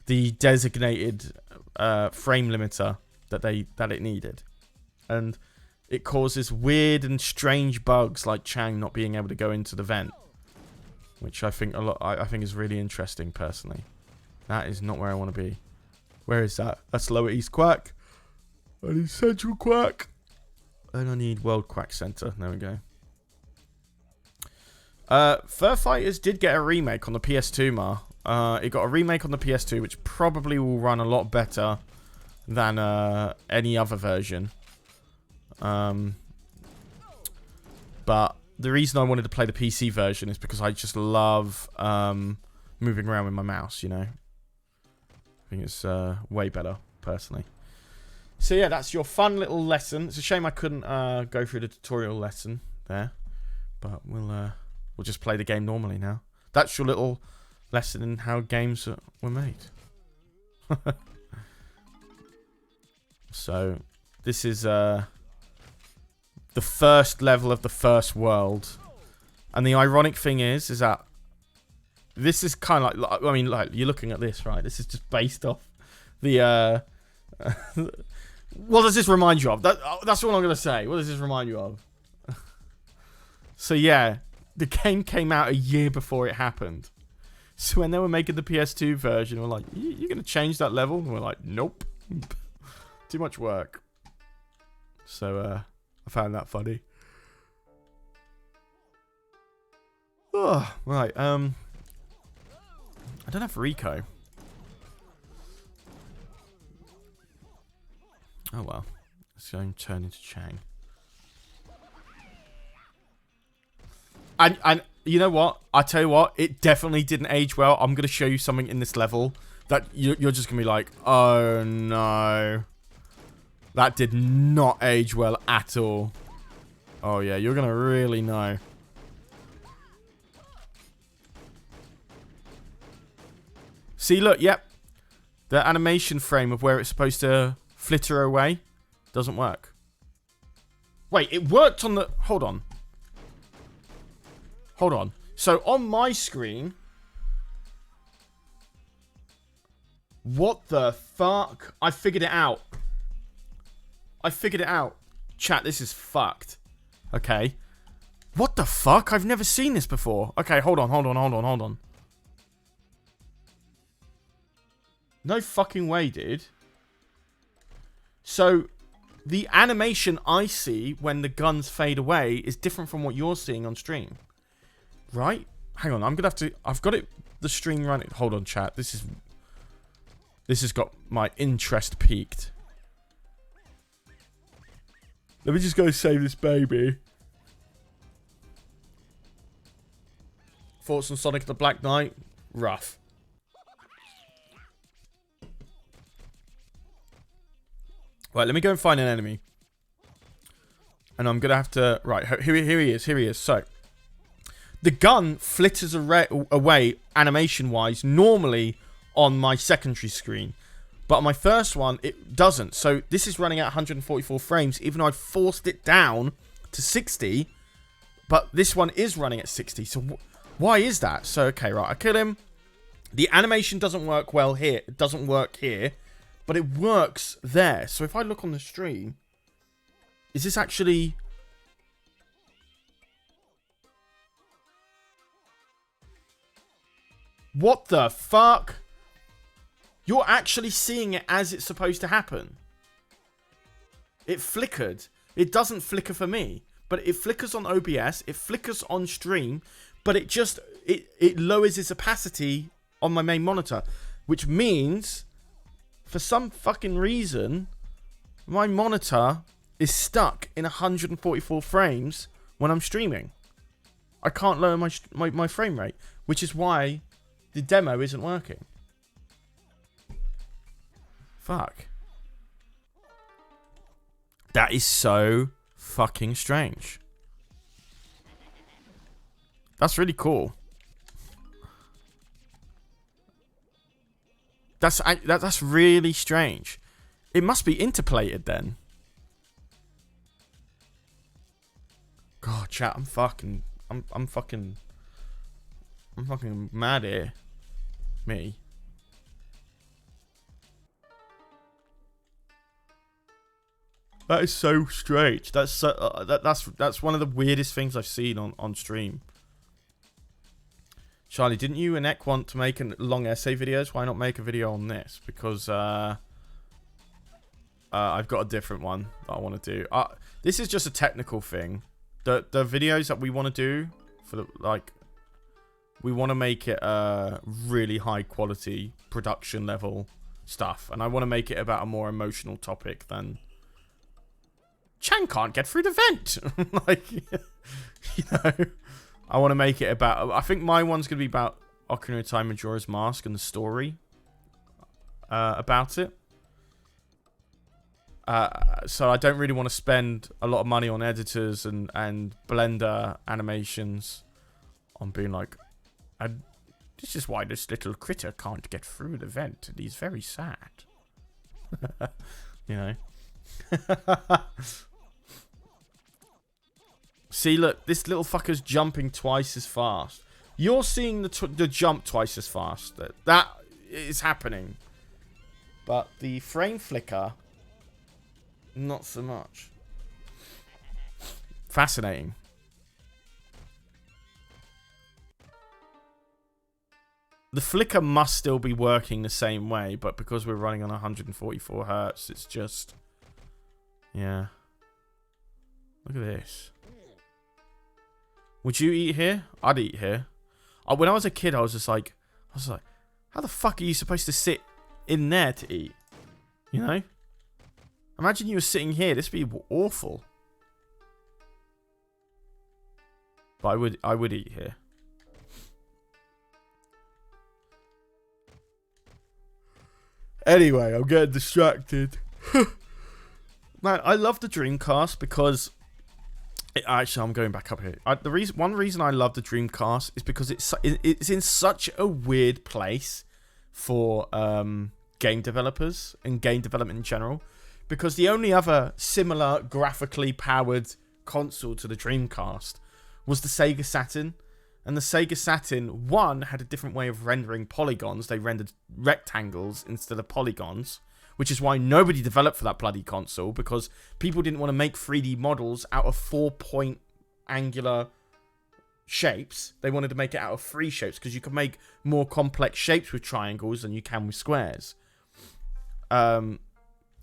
the designated frame limiter that it needed, and it causes weird and strange bugs like Chang not being able to go into the vent, which I think I think is really interesting personally. That is not where I want to be. Where is that? That's Lower East Quack. I need Central Quack. And I need World Quack Center. There we go. Fur Fighters did get a remake on the PS2, It got a remake on the PS2, which probably will run a lot better than any other version. But the reason I wanted to play the PC version is because I just love moving around with my mouse, you know. I think it's way better, personally. So yeah, that's your fun little lesson. It's a shame I couldn't go through the tutorial lesson there. But we'll just play the game normally now. That's your little lesson in how games were made. So this is the first level of the first world, and the ironic thing is that this is kind of like, I mean, like you're looking at this, right? This is just based off the what does this remind you of? That's what I'm gonna say. What does this remind you of? So yeah, the game came out a year before it happened. So when they were making the PS2 version, we're like, you're going to change that level? And we're like, nope. Too much work. So I found that funny. Oh, right. I don't have Rico. Oh well. Let's go and turn into Chang. And you know what? I tell you what, it definitely didn't age well. I'm going to show you something in this level that you're just going to be like, oh no. That did not age well at all. Oh, yeah. You're going to really know. See, look. Yep. The animation frame of where it's supposed to flitter away doesn't work. Wait, it worked on the... Hold on. Hold on. So, on my screen... What the fuck? I figured it out. I figured it out. Chat, this is fucked. Okay. What the fuck? I've never seen this before. Okay, hold on. No fucking way, dude. So, the animation I see when the guns fade away is different from what you're seeing on stream. Right? Hang on, I'm gonna have to... I've got it... The stream running... Hold on, chat. This has got my interest peaked. Let me just go save this baby. Thoughts on Sonic the Black Knight? Rough. Right, let me go and find an enemy. And I'm going to have to... Right, here he is. So, the gun flitters away animation-wise normally on my secondary screen. But on my first one, it doesn't. So, this is running at 144 frames, even though I forced it down to 60. But this one is running at 60. So, why is that? So, okay, right, I kill him. The animation doesn't work well here. It doesn't work here. But it works there. So if I look on the stream, is this actually... What the fuck? You're actually seeing it as it's supposed to happen. It flickered. It doesn't flicker for me. But it flickers on OBS. It flickers on stream. But it just... It lowers its opacity on my main monitor. Which means... For some fucking reason, my monitor is stuck in 144 frames when I'm streaming. I can't lower my frame rate, which is why the demo isn't working. Fuck. That is so fucking strange. That's really cool. That's really strange. It must be interpolated then. God, chat, I'm fucking mad here. Me. That is so strange. That's one of the weirdest things I've seen on stream. Charlie, didn't you and Ek want to make long essay videos? Why not make a video on this? Because I've got a different one that I want to do. This is just a technical thing. The videos that we want to do for the we want to make it really high quality production level stuff, and I want to make it about a more emotional topic than Chan can't get through the vent. Like, you know. I want to make it about... I think my one's going to be about Ocarina of Time Majora's Mask and the story about it. So I don't really want to spend a lot of money on editors and Blender animations on being like, this is why this little critter can't get through the vent, and he's very sad. You know? See, look, this little fucker's jumping twice as fast. You're seeing the jump twice as fast. That is happening. But the frame flicker, not so much. Fascinating. The flicker must still be working the same way, but because we're running on 144 hertz, it's just... Yeah. Look at this. Would you eat here? I'd eat here. When I was a kid, I was like, how the fuck are you supposed to sit in there to eat? You know? Imagine you were sitting here. This would be awful. But I would eat here. Anyway, I'm getting distracted. Man, I love the Dreamcast because... Actually, I'm going back up here. One reason I love the Dreamcast is because it's in such a weird place for game developers and game development in general. Because the only other similar graphically powered console to the Dreamcast was the Sega Saturn. And the Sega Saturn, one, had a different way of rendering polygons. They rendered rectangles instead of polygons. Which is why nobody developed for that bloody console, because people didn't want to make 3D models out of 4-point angular shapes. They wanted to make it out of 3 shapes, because you can make more complex shapes with triangles than you can with squares. So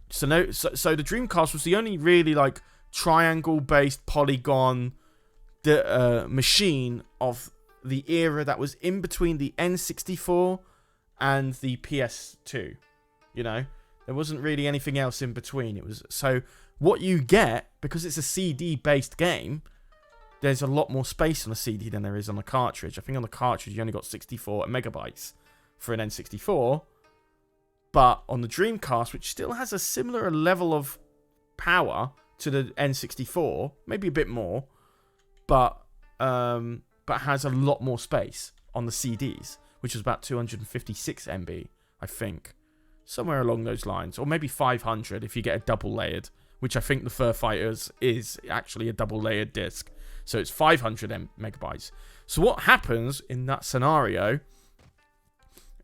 the Dreamcast was the only really like triangle-based polygon machine of the era that was in between the N64 and the PS2. You know? There wasn't really anything else in between. It was so what you get, because it's a CD-based game, there's a lot more space on a CD than there is on a cartridge. I think on the cartridge you only got 64 megabytes for an N64, but on the Dreamcast, which still has a similar level of power to the N64, maybe a bit more, but has a lot more space on the CDs, which is about 256 MB, I think. Somewhere along those lines. Or maybe 500 if you get a double layered. Which I think the Fur Fighters is actually a double layered disc. So it's 500 megabytes. So what happens in that scenario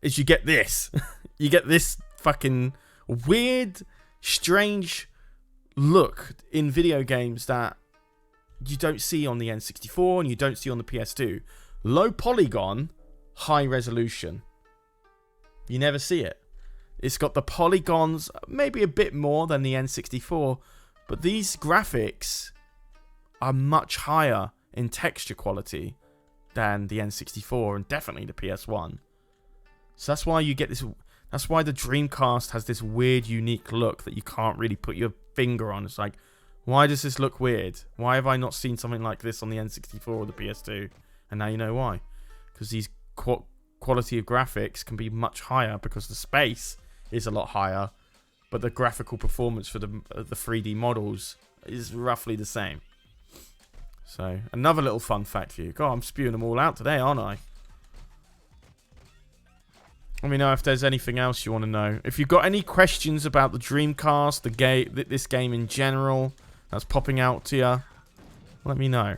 is you get this. You get this fucking weird, strange look in video games that you don't see on the N64 and you don't see on the PS2. Low polygon, high resolution. You never see it. It's got the polygons, maybe a bit more than the N64, but these graphics are much higher in texture quality than the N64 and definitely the PS1. So that's why you get this. That's why the Dreamcast has this weird, unique look that you can't really put your finger on. It's like, why does this look weird? Why have I not seen something like this on the N64 or the PS2? And now you know why. Because these quality of graphics can be much higher because the space is a lot higher, but the graphical performance for the 3D models is roughly the same. So, another little fun fact for you. God, I'm spewing them all out today, aren't I? Let me know if there's anything else you want to know. If you've got any questions about the Dreamcast, this game in general, that's popping out to you, let me know,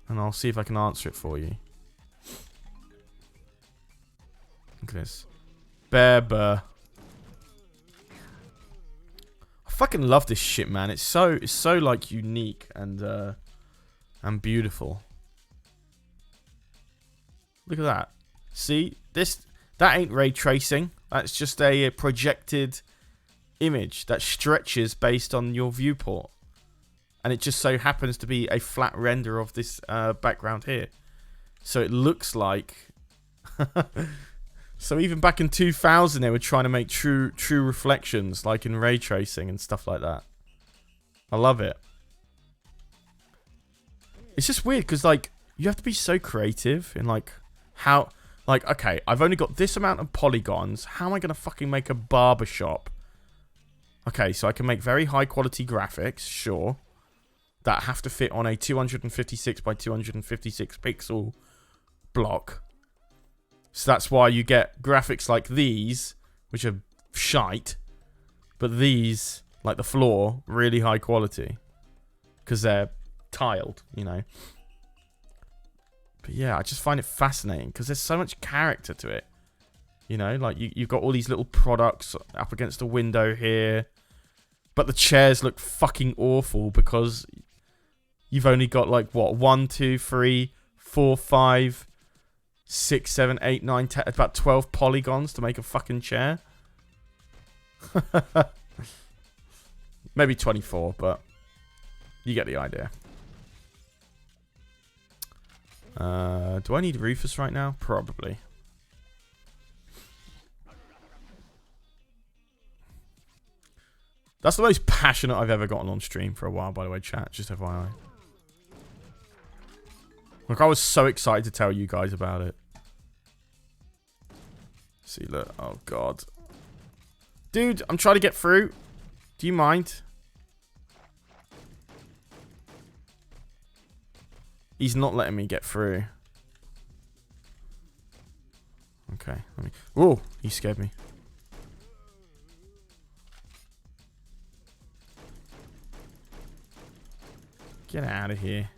and I'll see if I can answer it for you. Look at this. Bear. I fucking love this shit, man. It's so like unique and beautiful. Look at that. See, that ain't ray tracing. That's just a projected image that stretches based on your viewport, and it just so happens to be a flat render of this background here. So it looks like. So even back in 2000, they were trying to make true reflections, like in ray tracing and stuff like that. I love it. It's just weird because, like, you have to be so creative in, like, how... Like, okay, I've only got this amount of polygons. How am I going to fucking make a barbershop? Okay, so I can make very high quality graphics, sure. That have to fit on a 256 by 256 pixel block. So that's why you get graphics like these, which are shite. But these, like the floor, really high quality. Because they're tiled, you know. But yeah, I just find it fascinating because there's so much character to it. You know, like you've got all these little products up against the window here. But the chairs look fucking awful because you've only got like, what, 1, 2, 3, 4, 5, 6, 7, 8, 9, 10, about 12 polygons to make a fucking chair. Maybe 24, but you get the idea. Do I need Rufus right now? Probably. That's the most passionate I've ever gotten on stream for a while, by the way, chat. Just FYI. Look, I was so excited to tell you guys about it. See, look. Oh, God. Dude, I'm trying to get through. Do you mind? He's not letting me get through. Okay. Let me... Whoa! He scared me. Get out of here.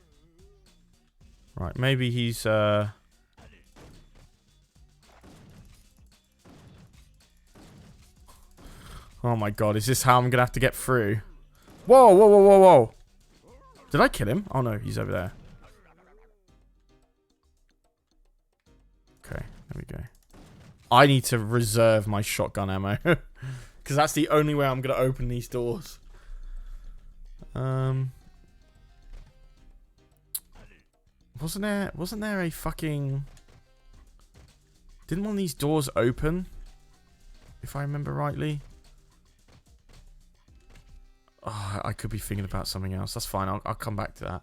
Right, maybe he's, Oh my god, is this how I'm gonna have to get through? Whoa, whoa, whoa, whoa, whoa. Did I kill him? Oh no, he's over there. Okay, there we go. I need to reserve my shotgun ammo. Because that's the only way I'm gonna open these doors. Wasn't there a fucking... Didn't one of these doors open? If I remember rightly. Oh, I could be thinking about something else. That's fine. I'll come back to that.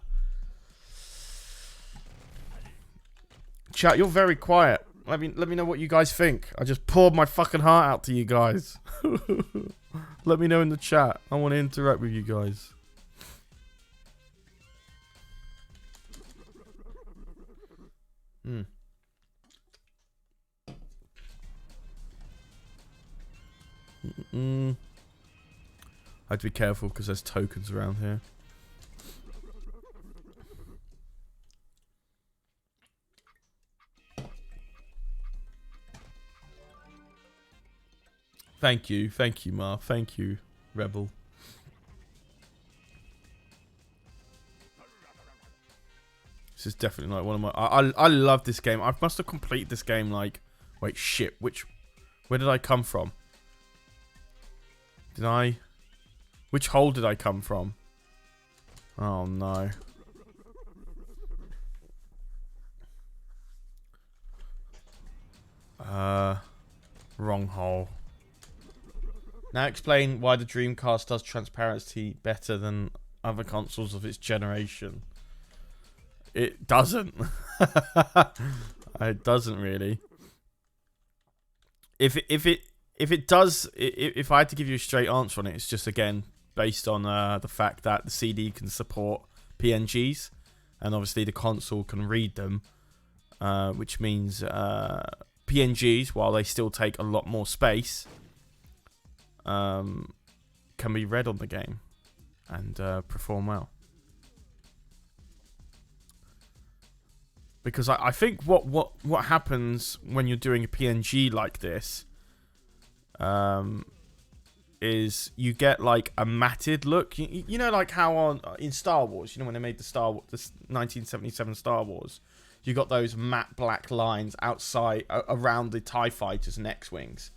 Chat, you're very quiet. Let me know what you guys think. I just poured my fucking heart out to you guys. Let me know in the chat. I want to interact with you guys. I have to be careful because there's tokens around here. Thank you, Marv. Thank you, Rebel. This is definitely like one of my... I love this game. I must have completed this game like... Wait, shit. Where did I come from? Did I... Which hole did I come from? Oh, no. Wrong hole. Now explain why the Dreamcast does transparency better than other consoles of its generation. It doesn't. It doesn't really. If it does, if I had to give you a straight answer on it, it's just again based on the fact that the CD can support PNGs, and obviously the console can read them, which means PNGs, while they still take a lot more space, can be read on the game and perform well. Because I think what happens when you're doing a PNG like this is you get like a matted look. You know, like how in Star Wars, you know, when they made the 1977 Star Wars, you got those matte black lines outside around the TIE fighters and X-wings.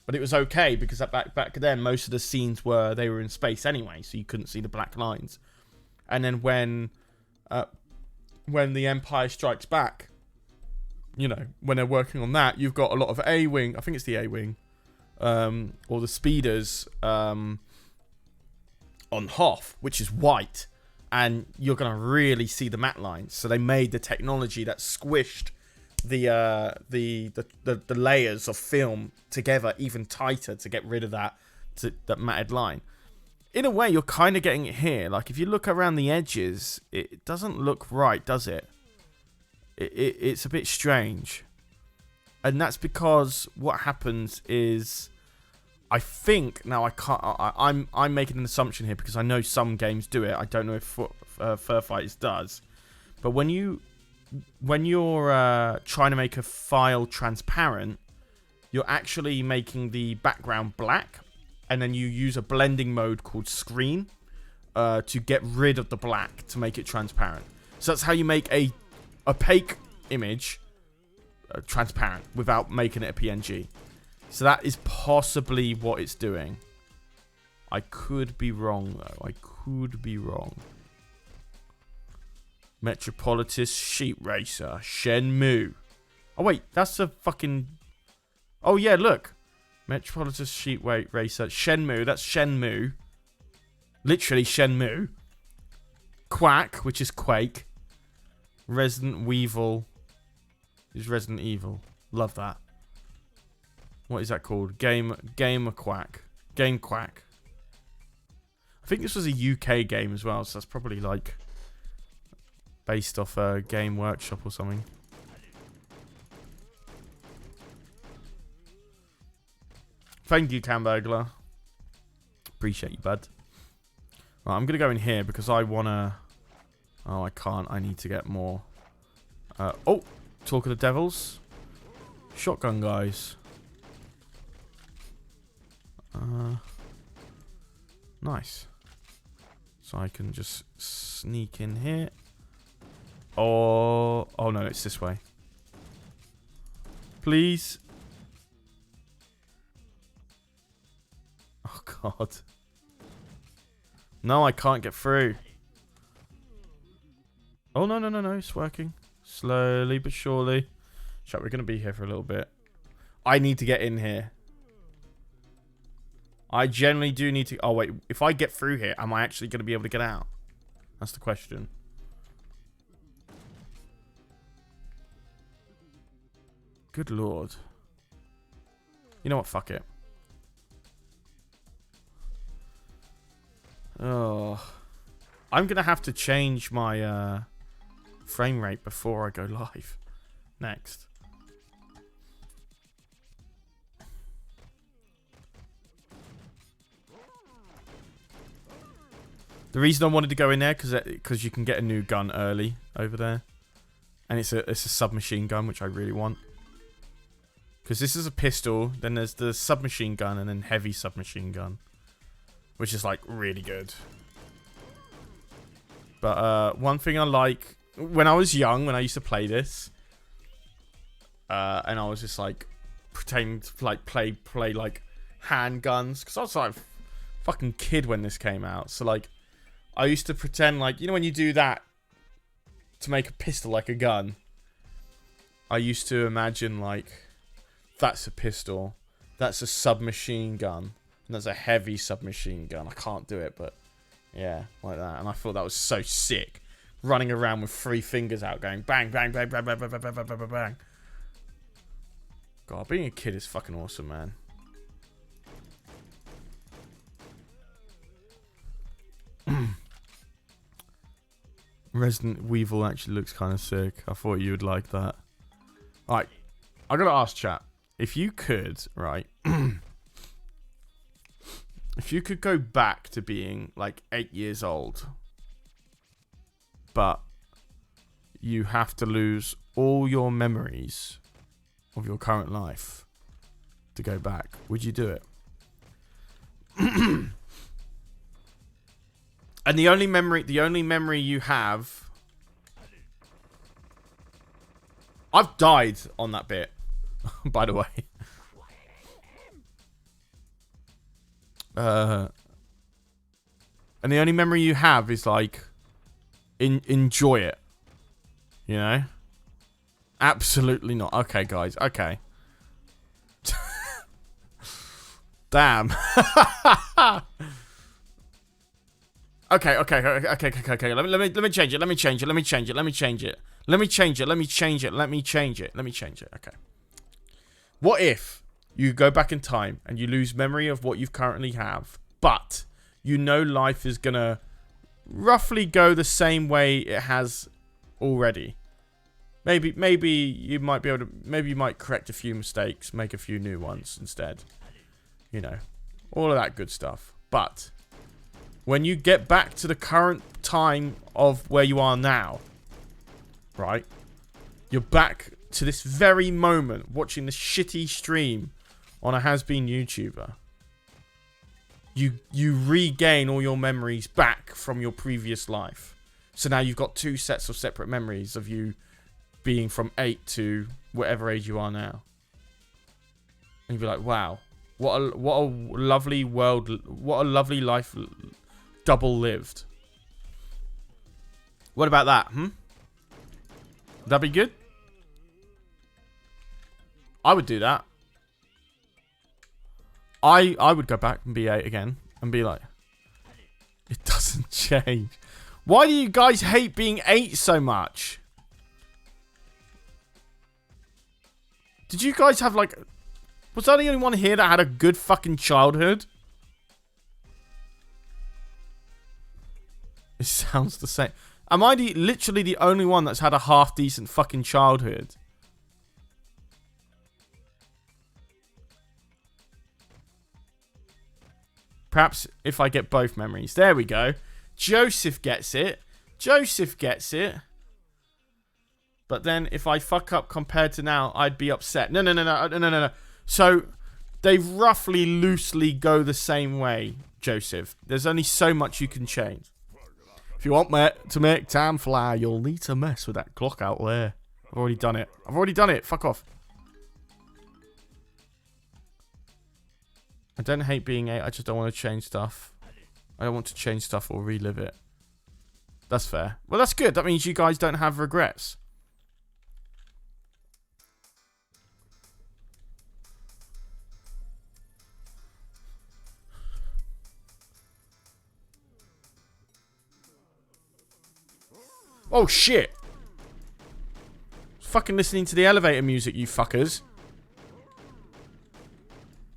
But it was okay because back then most of the scenes they were in space anyway, so you couldn't see the black lines. And then when the Empire Strikes Back, you know, when they're working on that, you've got a lot of A-wing. I think it's the A-wing, or the speeders on Hoth, which is white, and you're gonna really see the matte lines. So they made the technology that squished the layers of film together even tighter to get rid of that matted line. In a way, you're kind of getting it here. Like, if you look around the edges, it doesn't look right, does it? It's a bit strange. And that's because what happens is... I think... Now, I can't... I'm making an assumption here because I know some games do it. I don't know if Fur Fighters does. But when you're trying to make a file transparent, you're actually making the background black. And then you use a blending mode called screen to get rid of the black to make it transparent. So that's how you make a opaque image transparent without making it a PNG. So that is possibly what it's doing. I could be wrong, though. I could be wrong. Metropolitus Sheep Racer. Shenmue. Oh, wait. That's a fucking... Oh, yeah, look. Metropolitus Sheep Racer. Shenmue. That's Shenmue. Literally Shenmue. Quack, which is Quake. Resident Weevil is Resident Evil. Love that. What is that called? Game Quack. Game Quack. I think this was a UK game as well, so that's probably like Based off a Game Workshop or something. Thank you, Camburglar. Appreciate you, bud. Right, I'm going to go in here because I want to... Oh, I can't. I need to get more. Oh, talk of the devils. Shotgun guys. Nice. So I can just sneak in here. Oh no, it's this way. Please. Oh god. No, I can't get through. Oh no, it's working. Slowly but surely. Chat, we're gonna be here for a little bit. I need to get in here. I generally do need to... Oh wait, if I get through here, am I actually gonna be able to get out? That's the question. Good lord. You know what? Fuck it. Oh. I'm going to have to change my frame rate before I go live. Next. The reason I wanted to go in there because you can get a new gun early over there. And it's a submachine gun, which I really want. Because this is a pistol, then there's the submachine gun, and then heavy submachine gun. Which is, like, really good. But, one thing I like... When I was young, when I used to play this... and I was just, like, pretending to, like, play like, handguns. Because I was, like, a fucking kid when this came out. So, like, I used to pretend, like... You know when you do that to make a pistol like a gun? I used to imagine, like... That's a pistol. That's a submachine gun. And that's a heavy submachine gun. I can't do it, but yeah, like that. And I thought that was so sick. Running around with 3 fingers out going bang, bang, bang, bang, bang, bang, bang, bang, bang, bang, bang. God, being a kid is fucking awesome, man. Resident Weevil actually looks kind of sick. I thought you would like that. Alright, I gotta ask chat. If you could, right, if you could go back to being like 8 years old, but you have to lose all your memories of your current life to go back, would you do it? And the only memory you have, I've died on that bit. By the way. And the only memory you have is like enjoy it. You know? Absolutely not. Okay, guys. Okay. Damn. Okay. Let me change it. Okay. What if you go back in time and you lose memory of what you currently have, but you know life is gonna roughly go the same way it has already? Maybe you might be able to. Maybe you might correct a few mistakes, make a few new ones instead. You know, all of that good stuff. But when you get back to the current time of where you are now, right? You're back to this very moment watching this shitty stream on a has-been YouTuber. You regain all your memories back from your previous life. So now you've got 2 sets of separate memories of you being from 8 to whatever age you are now. And you'd be like, wow, what a lovely world, what a lovely life double lived. What about that, Would that be good? I would do that. I would go back and be 8 again and be like, it doesn't change. Why do you guys hate being 8 so much? Did you guys have like... Was that the only one here that had a good fucking childhood? It sounds the same. Am I literally the only one that's had a half-decent fucking childhood? Perhaps if I get both memories. There we go. Joseph gets it. Joseph gets it. But then if I fuck up compared to now, I'd be upset. No. So they roughly loosely go the same way, Joseph. There's only so much you can change. If you want to make time fly, you'll need to mess with that clock out there. I've already done it. I've already done it. Fuck off. I don't hate being 8. I just don't want to change stuff. I don't want to change stuff or relive it. That's fair. Well, that's good. That means you guys don't have regrets. Oh, shit. Fucking listening to the elevator music, you fuckers.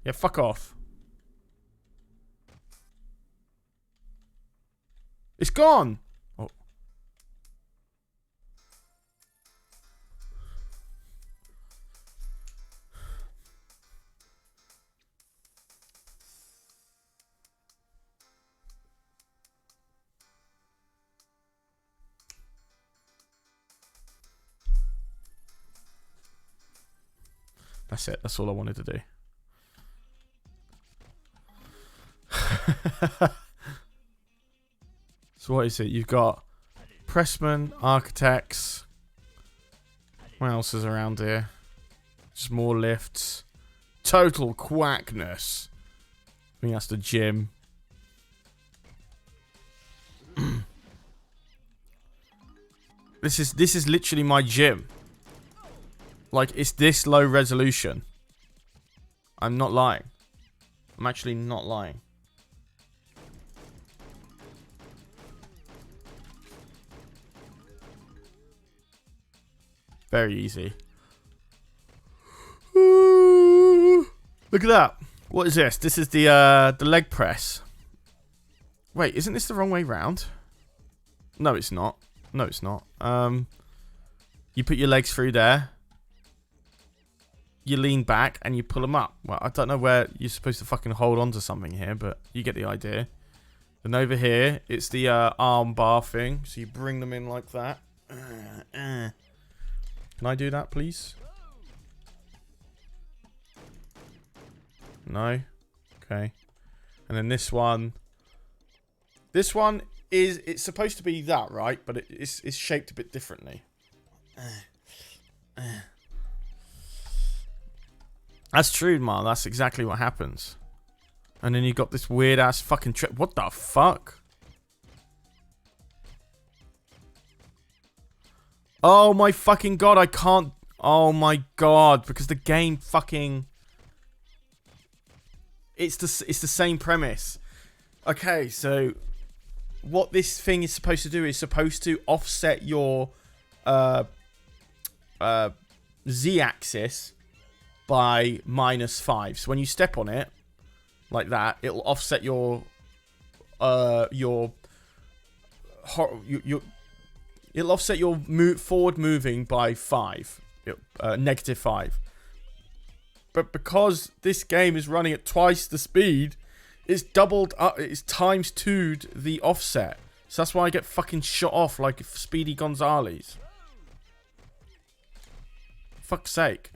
Yeah, fuck off. It's gone. Oh. That's it. That's all I wanted to do. So what is it? You've got pressmen, architects. What else is around here? Just more lifts. Total quackness. I think that's the gym. This is literally my gym. Like, it's this low resolution. I'm not lying. I'm actually not lying. Very easy. Look at that. What is this? This is the leg press. Wait, isn't this the wrong way round? No, it's not. No, it's not. You put your legs through there. You lean back and you pull them up. Well, I don't know where you're supposed to fucking hold on to something here, but you get the idea. And over here, it's the arm bar thing. So you bring them in like that. Can I do that, please? No? Okay. And then this one. This one is... It's supposed to be that, right? But it's shaped a bit differently. That's true, man. That's exactly what happens. And then you got this weird-ass fucking trip. What the fuck? Oh my fucking god, I can't... Oh my god, because the game fucking... It's the same premise. Okay, so... What this thing is supposed to do is supposed to offset your... Z-axis by -5. So when you step on it, like that, it'll offset your it'll offset your forward moving by 5, -5. But because this game is running at twice the speed, it's doubled up. It's times 2'd the offset. So that's why I get fucking shot off like Speedy Gonzales. Fuck's sake.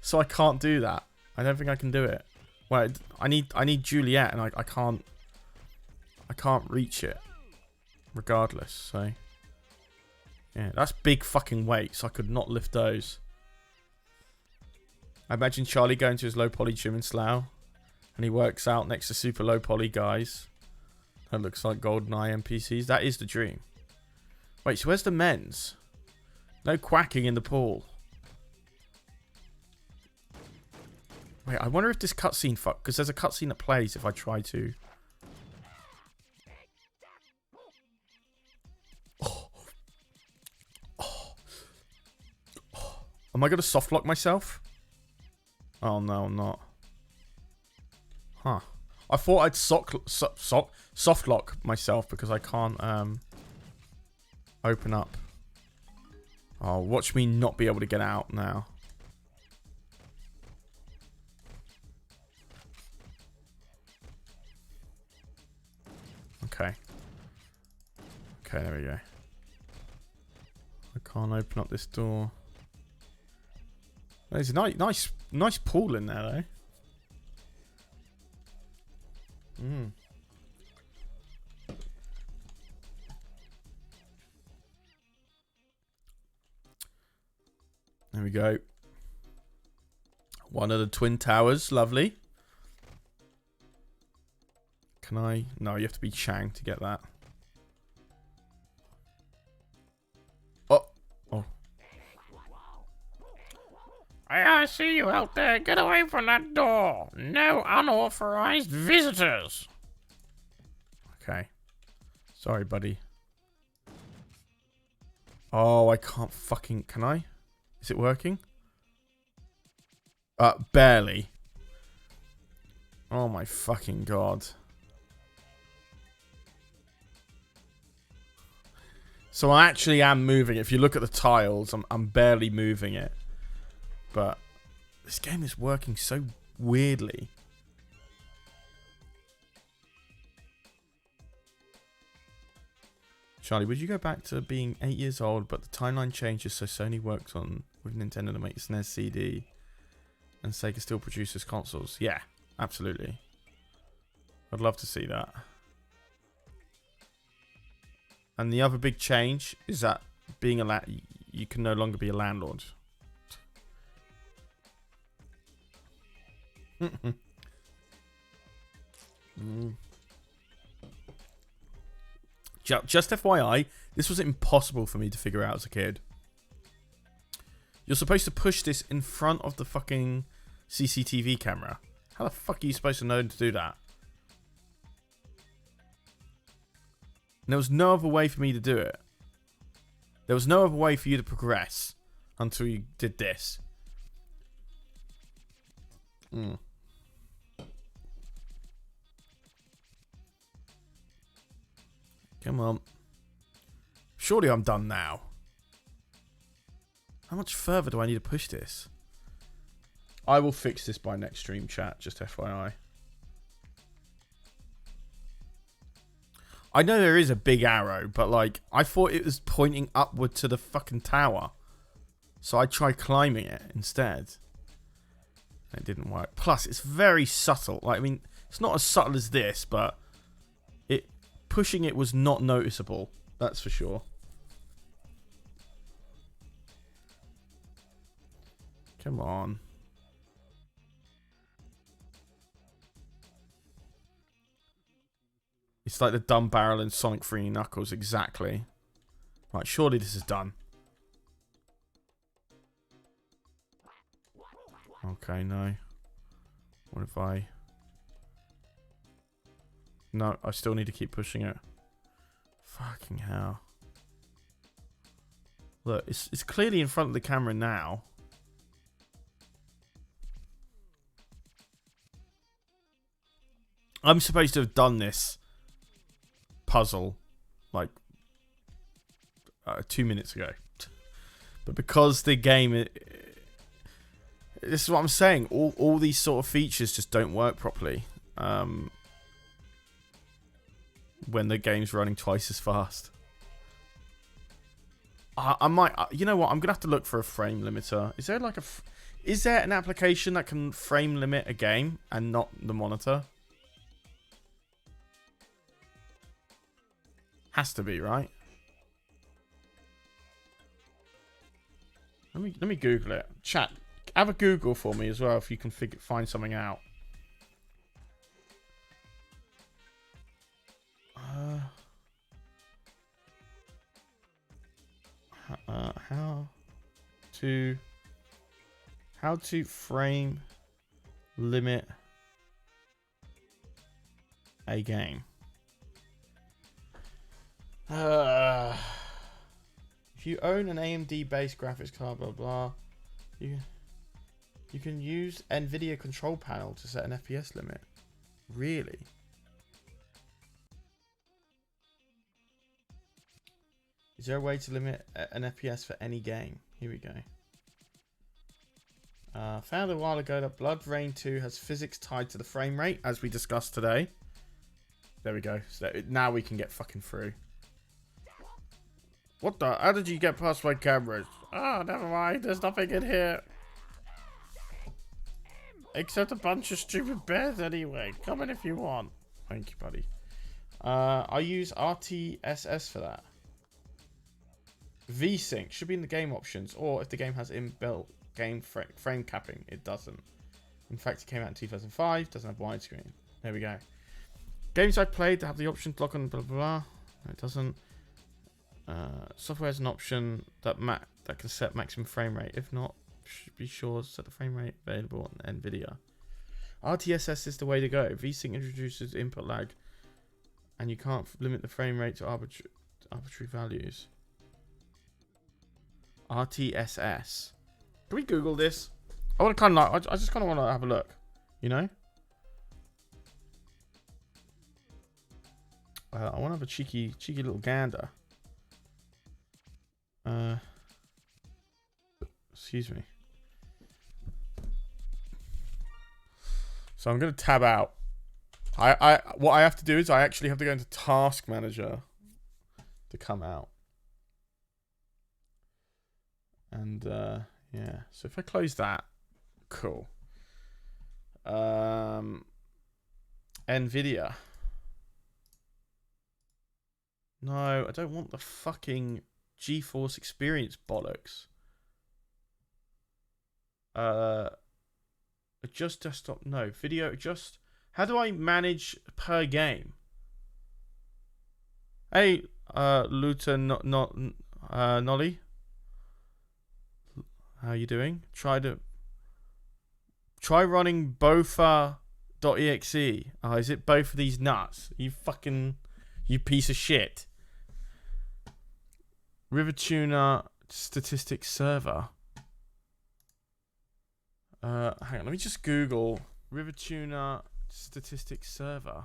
So I can't do that. I don't think I can do it. Well, I need Juliet, and I can't reach it. Regardless, so yeah, that's big fucking weight. So I could not lift those. I imagine Charlie going to his low poly gym in Slough, and he works out next to super low poly guys. That looks like GoldenEye NPCs. That is the dream. Wait, so where's the men's? No quacking in the pool. Wait, I wonder if this cutscene because there's a cutscene that plays if I try to. Am I going to soft lock myself? Oh no, I'm not. Huh. I thought I'd soft lock myself because I can't Open up. Oh, watch me not be able to get out now. Okay. Okay, there we go. I can't open up this door. There's a nice pool in there, though. There we go. One of the twin towers, lovely. Can I? No, you have to be Chang to get that. Oh. Oh. I see you out there. Get away from that door. No unauthorized visitors. Okay. Sorry, buddy. Oh, I can't fucking... Can I? Is it working? Barely. Oh my fucking god. So I actually am moving. If you look at the tiles, I'm barely moving it. But this game is working so weirdly. Charlie, would you go back to being 8 years old, but the timeline changes so Sony worked on with Nintendo to make SNES CD and Sega still produces consoles? Yeah, absolutely. I'd love to see that. And the other big change is that being you can no longer be a landlord. Just FYI, this was impossible for me to figure out as a kid. You're supposed to push this in front of the fucking CCTV camera. How the fuck are you supposed to know to do that? And there was no other way for me to do it. There was no other way for you to progress until you did this. Come on. Surely I'm done now. How much further do I need to push this? I will fix this by next stream, chat, just FYI. I know there is a big arrow, but like, I thought it was pointing upward to the fucking tower. So I tried climbing it instead. It didn't work. Plus, it's very subtle. Like, I mean, it's not as subtle as this, but pushing it was not noticeable. That's for sure. Come on. It's like the dumb barrel in Sonic 3 Knuckles, exactly. Right, surely this is done. Okay, no. What if I... No, I still need to keep pushing it. Fucking hell. Look, it's clearly in front of the camera now. I'm supposed to have done this puzzle like 2 minutes ago. But because the game... this is what I'm saying. All these sort of features just don't work properly. When the game's running twice as fast. I might... you know what? I'm going to have to look for a frame limiter. Is there like a... Is there an application that can frame limit a game and not the monitor? Has to be, right? Let me Google it. Chat, have a Google for me as well if you can find something out. How to frame limit a game. If you own an AMD based graphics card, blah blah, you can use NVIDIA control panel to set an FPS limit. Really? Is there a way to limit an FPS for any game? Here we go. Found a while ago that Blood Rain 2 has physics tied to the frame rate, as we discussed today. There we go. So now we can get fucking through. What the? How did you get past my cameras? Oh, never mind. There's nothing in here. Except a bunch of stupid bears anyway. Come in if you want. Thank you, buddy. I use RTSS for that. VSync should be in the game options, or if the game has inbuilt game frame capping, it doesn't. In fact, it came out in 2005, doesn't have widescreen. There we go. Games I played that have the option to lock on blah blah blah. No, it doesn't. Software has an option that can set maximum frame rate. If not, should be sure to set the frame rate available on NVIDIA. RTSS is the way to go. VSync introduces input lag, and you can't limit the frame rate to arbitrary values. RTSS. Can we Google this? I want to kind of like. I just kind of want to have a look. You know. I want to have a cheeky little gander. Excuse me. So I'm going to tab out. What I have to do is I actually have to go into Task Manager to come out. And yeah, so if I close that, cool. NVIDIA. No, I don't want the fucking GeForce Experience bollocks. Adjust desktop. No, video adjust. How do I manage per game? Hey, Luta Nolly. How you doing? Try running bofa.exe. Oh, is it both of these nuts? You piece of shit. River Tuner statistics server. Hang on, let me just Google River Tuner statistics server.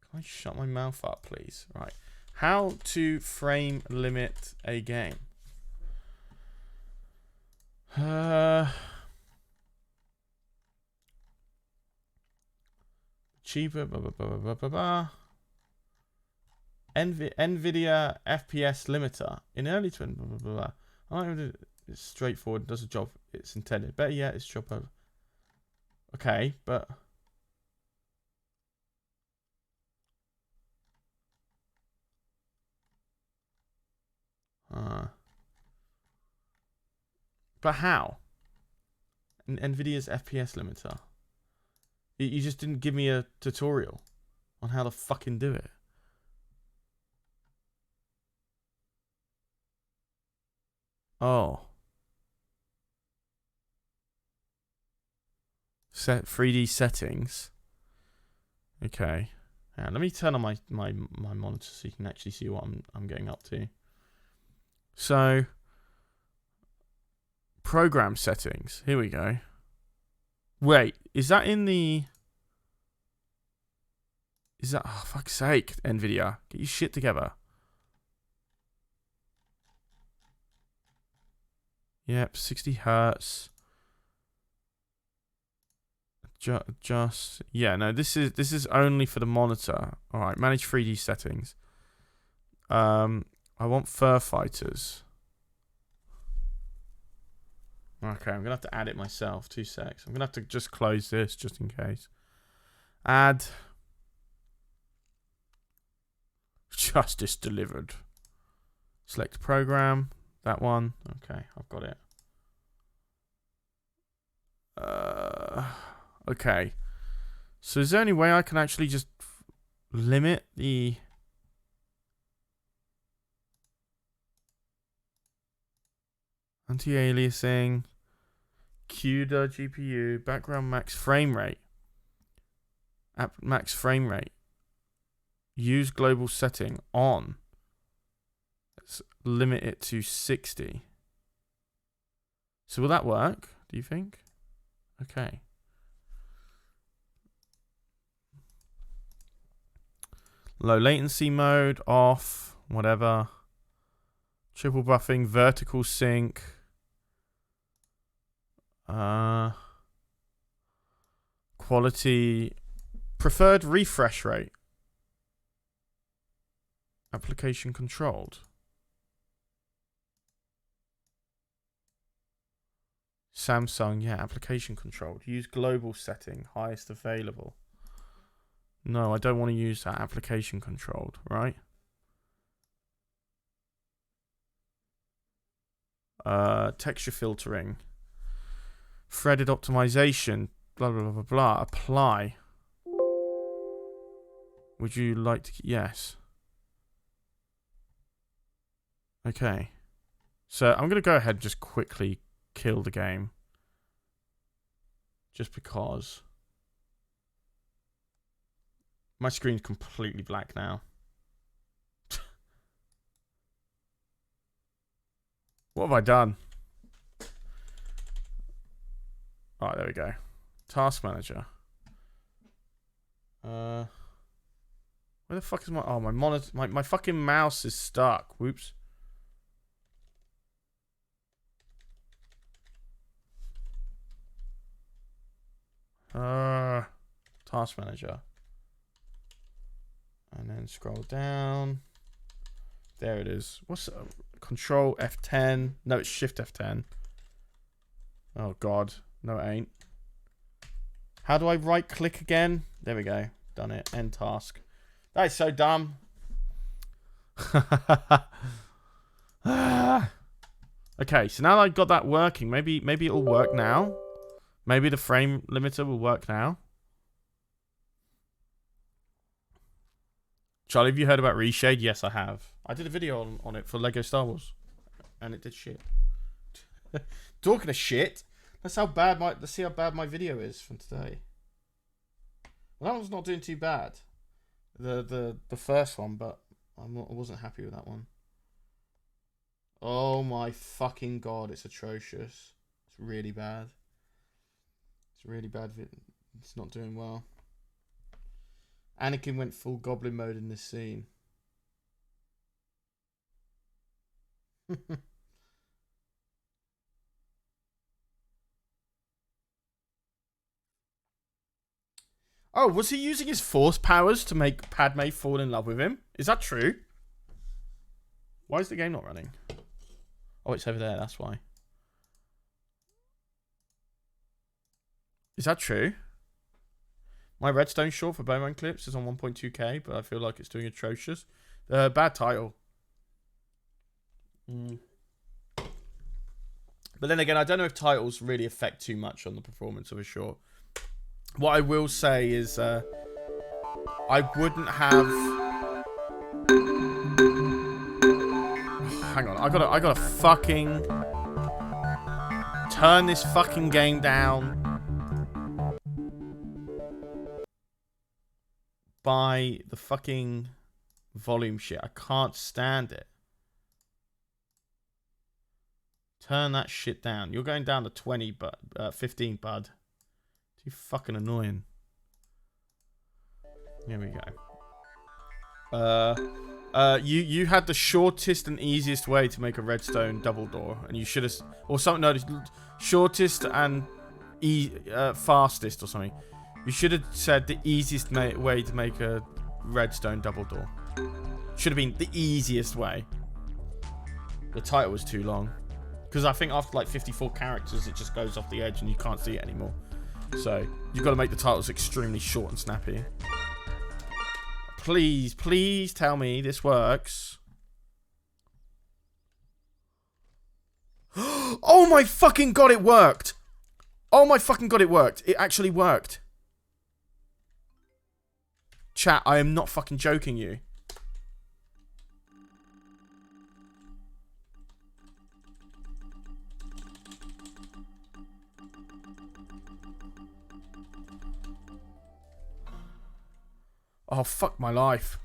Can I shut my mouth up, please? Right. How to frame limit a game. Cheaper. NVIDIA FPS limiter in early twin. It's straightforward. Does a job it's intended. Better yet, it's job over. Okay, but how? NVIDIA's FPS limiter. You just didn't give me a tutorial on how to fucking do it. Oh. Set 3D settings. Okay. Yeah, let me turn on my monitor so you can actually see what I'm getting up to. So program settings. Here we go. Wait, is that in the... Is that... Oh, fuck's sake, NVIDIA. Get your shit together. Yep, 60 hertz. Just... Yeah, no, this is only for the monitor. Alright, manage 3D settings. I want Fur Fighters. Okay, I'm going to have to add it myself. 2 secs. I'm going to have to just close this just in case. Add. Justice delivered. Select program. That one. Okay, I've got it. Okay. So is there any way I can actually just limit the... Anti-aliasing, CUDA GPU, background max frame rate, app max frame rate, use global setting on, let's limit it to 60. So will that work, do you think? Okay. Low latency mode, off, whatever. Triple buffing, vertical sync. Quality. Preferred refresh rate. Application controlled. Samsung, yeah, application controlled. Use global setting, highest available. No, I don't want to use that application controlled, right? Texture filtering. Threaded optimization. Blah, blah, blah, blah, blah. Apply. Would you like to... Yes. Okay. So I'm going to go ahead and just quickly kill the game. Just because. My screen's completely black now. What have I done? Alright, there we go. Task manager. Where the fuck is my... Oh, my monitor... My fucking mouse is stuck. Whoops. Task manager. And then scroll down. There it is. What's Control F10? No, it's Shift F10. Oh god, no, it ain't. How do I right click again? There we go. Done it. End task. That is so dumb. Okay, so now that I've got that working, maybe it'll work now. Maybe the frame limiter will work now. Charlie, have you heard about Reshade? Yes, I have. I did a video on it for Lego Star Wars. And it did shit. Talking of shit, let's see how bad my video is from today. Well, that one's not doing too bad. The first one, but I wasn't happy with that one. Oh my fucking god, it's atrocious. It's really bad. It's really bad. It's not doing well. Anakin went full goblin mode in this scene. Oh, was he using his force powers to make Padme fall in love with him? Is that true? Why is the game not running? Oh, it's over there, that's why. Is that true? My redstone short for Bowman clips is on 1.2k, but I feel like it's doing atrocious. Bad title. But then again, I don't know if titles really affect too much on the performance of a short. What I will say is, I wouldn't have. Hang on, I gotta fucking turn this fucking game down by the fucking volume shit. I can't stand it. Turn that shit down. You're going down to 20, but 15, bud. Too fucking annoying. Here we go. You had the shortest and easiest way to make a redstone double door, and you should have, or something. No, shortest and fastest or something. You should have said the easiest way to make a redstone double door. Should have been the easiest way. The title was too long. Because I think after like 54 characters, it just goes off the edge and you can't see it anymore. So, you've got to make the titles extremely short and snappy. Please, please tell me this works. Oh my fucking god, it worked! Oh my fucking god, it worked. It actually worked. Chat, I am not fucking joking you. Oh, fuck my life.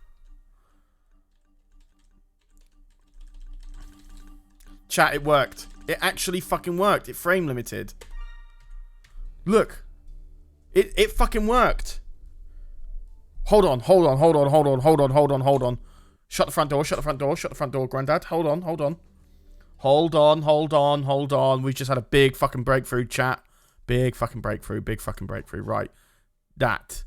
Chat, it worked. It actually fucking worked. It frame limited. Look. It fucking worked. Hold on. Shut the front door, shut the front door, Grandad. Hold on. Hold on, hold on, hold on. We've just had a big fucking breakthrough, chat. Big fucking breakthrough, big fucking breakthrough. Right. That.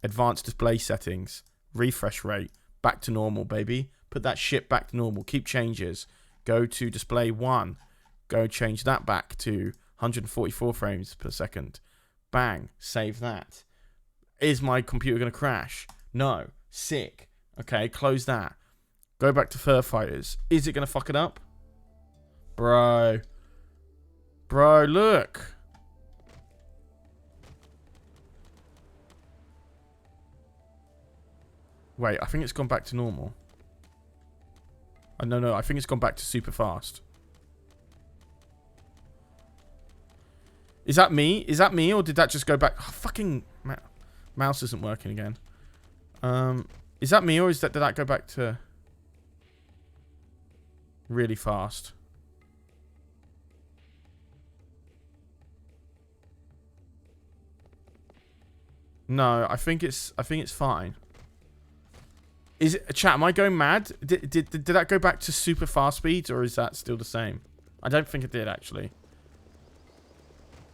Advanced display settings. Refresh rate. Back to normal, baby. Put that shit back to normal. Keep changes. Go to display 1. Go change that back to 144 frames per second. Bang. Save that. Is my computer going to crash? No. Sick. Okay, close that. Go back to Fur Fighters. Is it going to fuck it up? Bro. Bro, look. Wait, I think it's gone back to normal. No, I think it's gone back to super fast. Is that me? Is that me, or did that just go back? Oh, fucking mouse isn't working again. Is that me, or did that go back to really fast? No, I think it's fine. Is it, chat, am I going mad? Did that go back to super fast speeds, or is that still the same? I don't think it did, actually.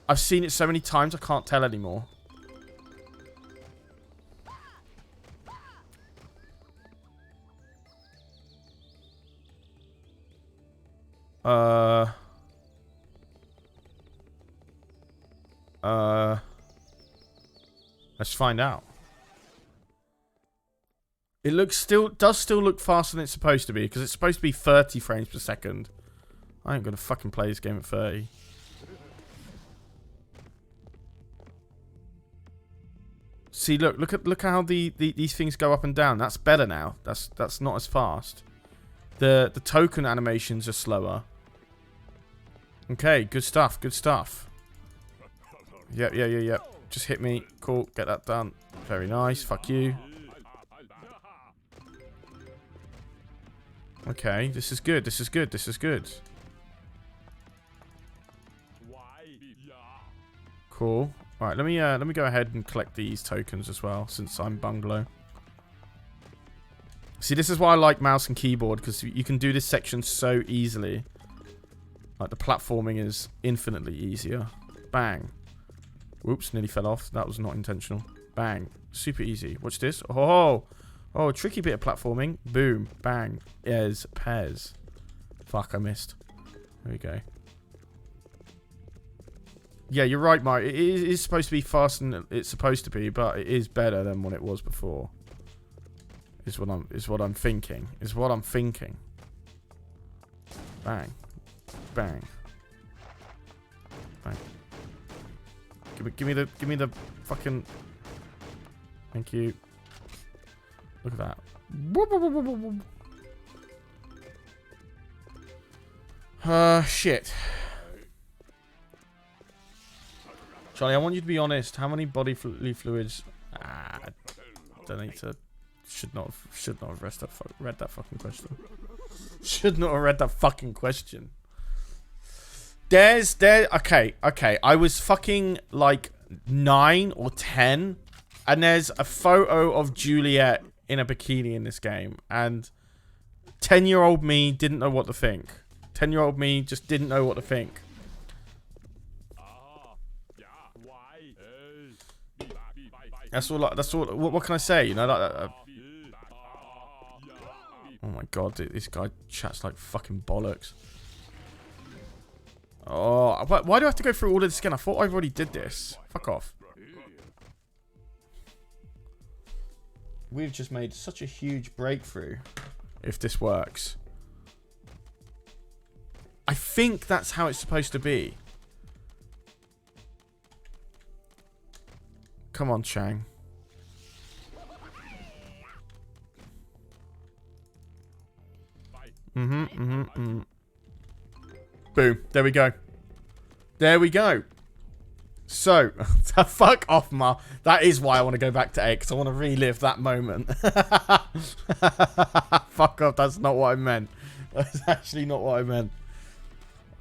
I've seen it so many times, I can't tell anymore. Let's find out. It does still look faster than it's supposed to be, because it's supposed to be 30 frames per second. I ain't gonna fucking play this game at 30. See, look how these things go up and down. That's better now. That's not as fast. The token animations are slower. Okay, good stuff, good stuff. Yep. Just hit me. Cool, get that done. Very nice. Fuck you. Okay, this is good. This is good. This is good. Cool. All right, let me go ahead and collect these tokens as well, since I'm bungalow. See, this is why I like mouse and keyboard, because you can do this section so easily. Like, the platforming is infinitely easier. Bang. Whoops, nearly fell off. That was not intentional. Bang. Super easy. Watch this. Oh, tricky bit of platforming. Boom. Bang. Pez. Fuck, I missed. There we go. Yeah, you're right, Mike. It is supposed to be faster than it's supposed to be, but it is better than what it was before. Is what I'm thinking. Bang. Bang. Bang. Give me the fucking. Thank you. Look at that. Shit. Charlie, I want you to be honest. How many bodily fluids? Don't need to. Should not have read that fucking question. Should not have read that fucking question. Okay. I was fucking like 9 or 10, and there's a photo of Juliet in a bikini in this game, and 10-year-old me didn't know what to think. 10-year-old me just didn't know what to think. That's all. What can I say? You know, like. Oh my god, this guy chats like fucking bollocks. Oh, why do I have to go through all of this again? I thought I already did this. Fuck off. We've just made such a huge breakthrough. If this works. I think that's how it's supposed to be. Come on, Chang. Boom. There we go. There we go. So, fuck off, Ma. That is why I want to go back to 8, because I want to relive that moment. Fuck off. That's not what I meant. That's actually not what I meant.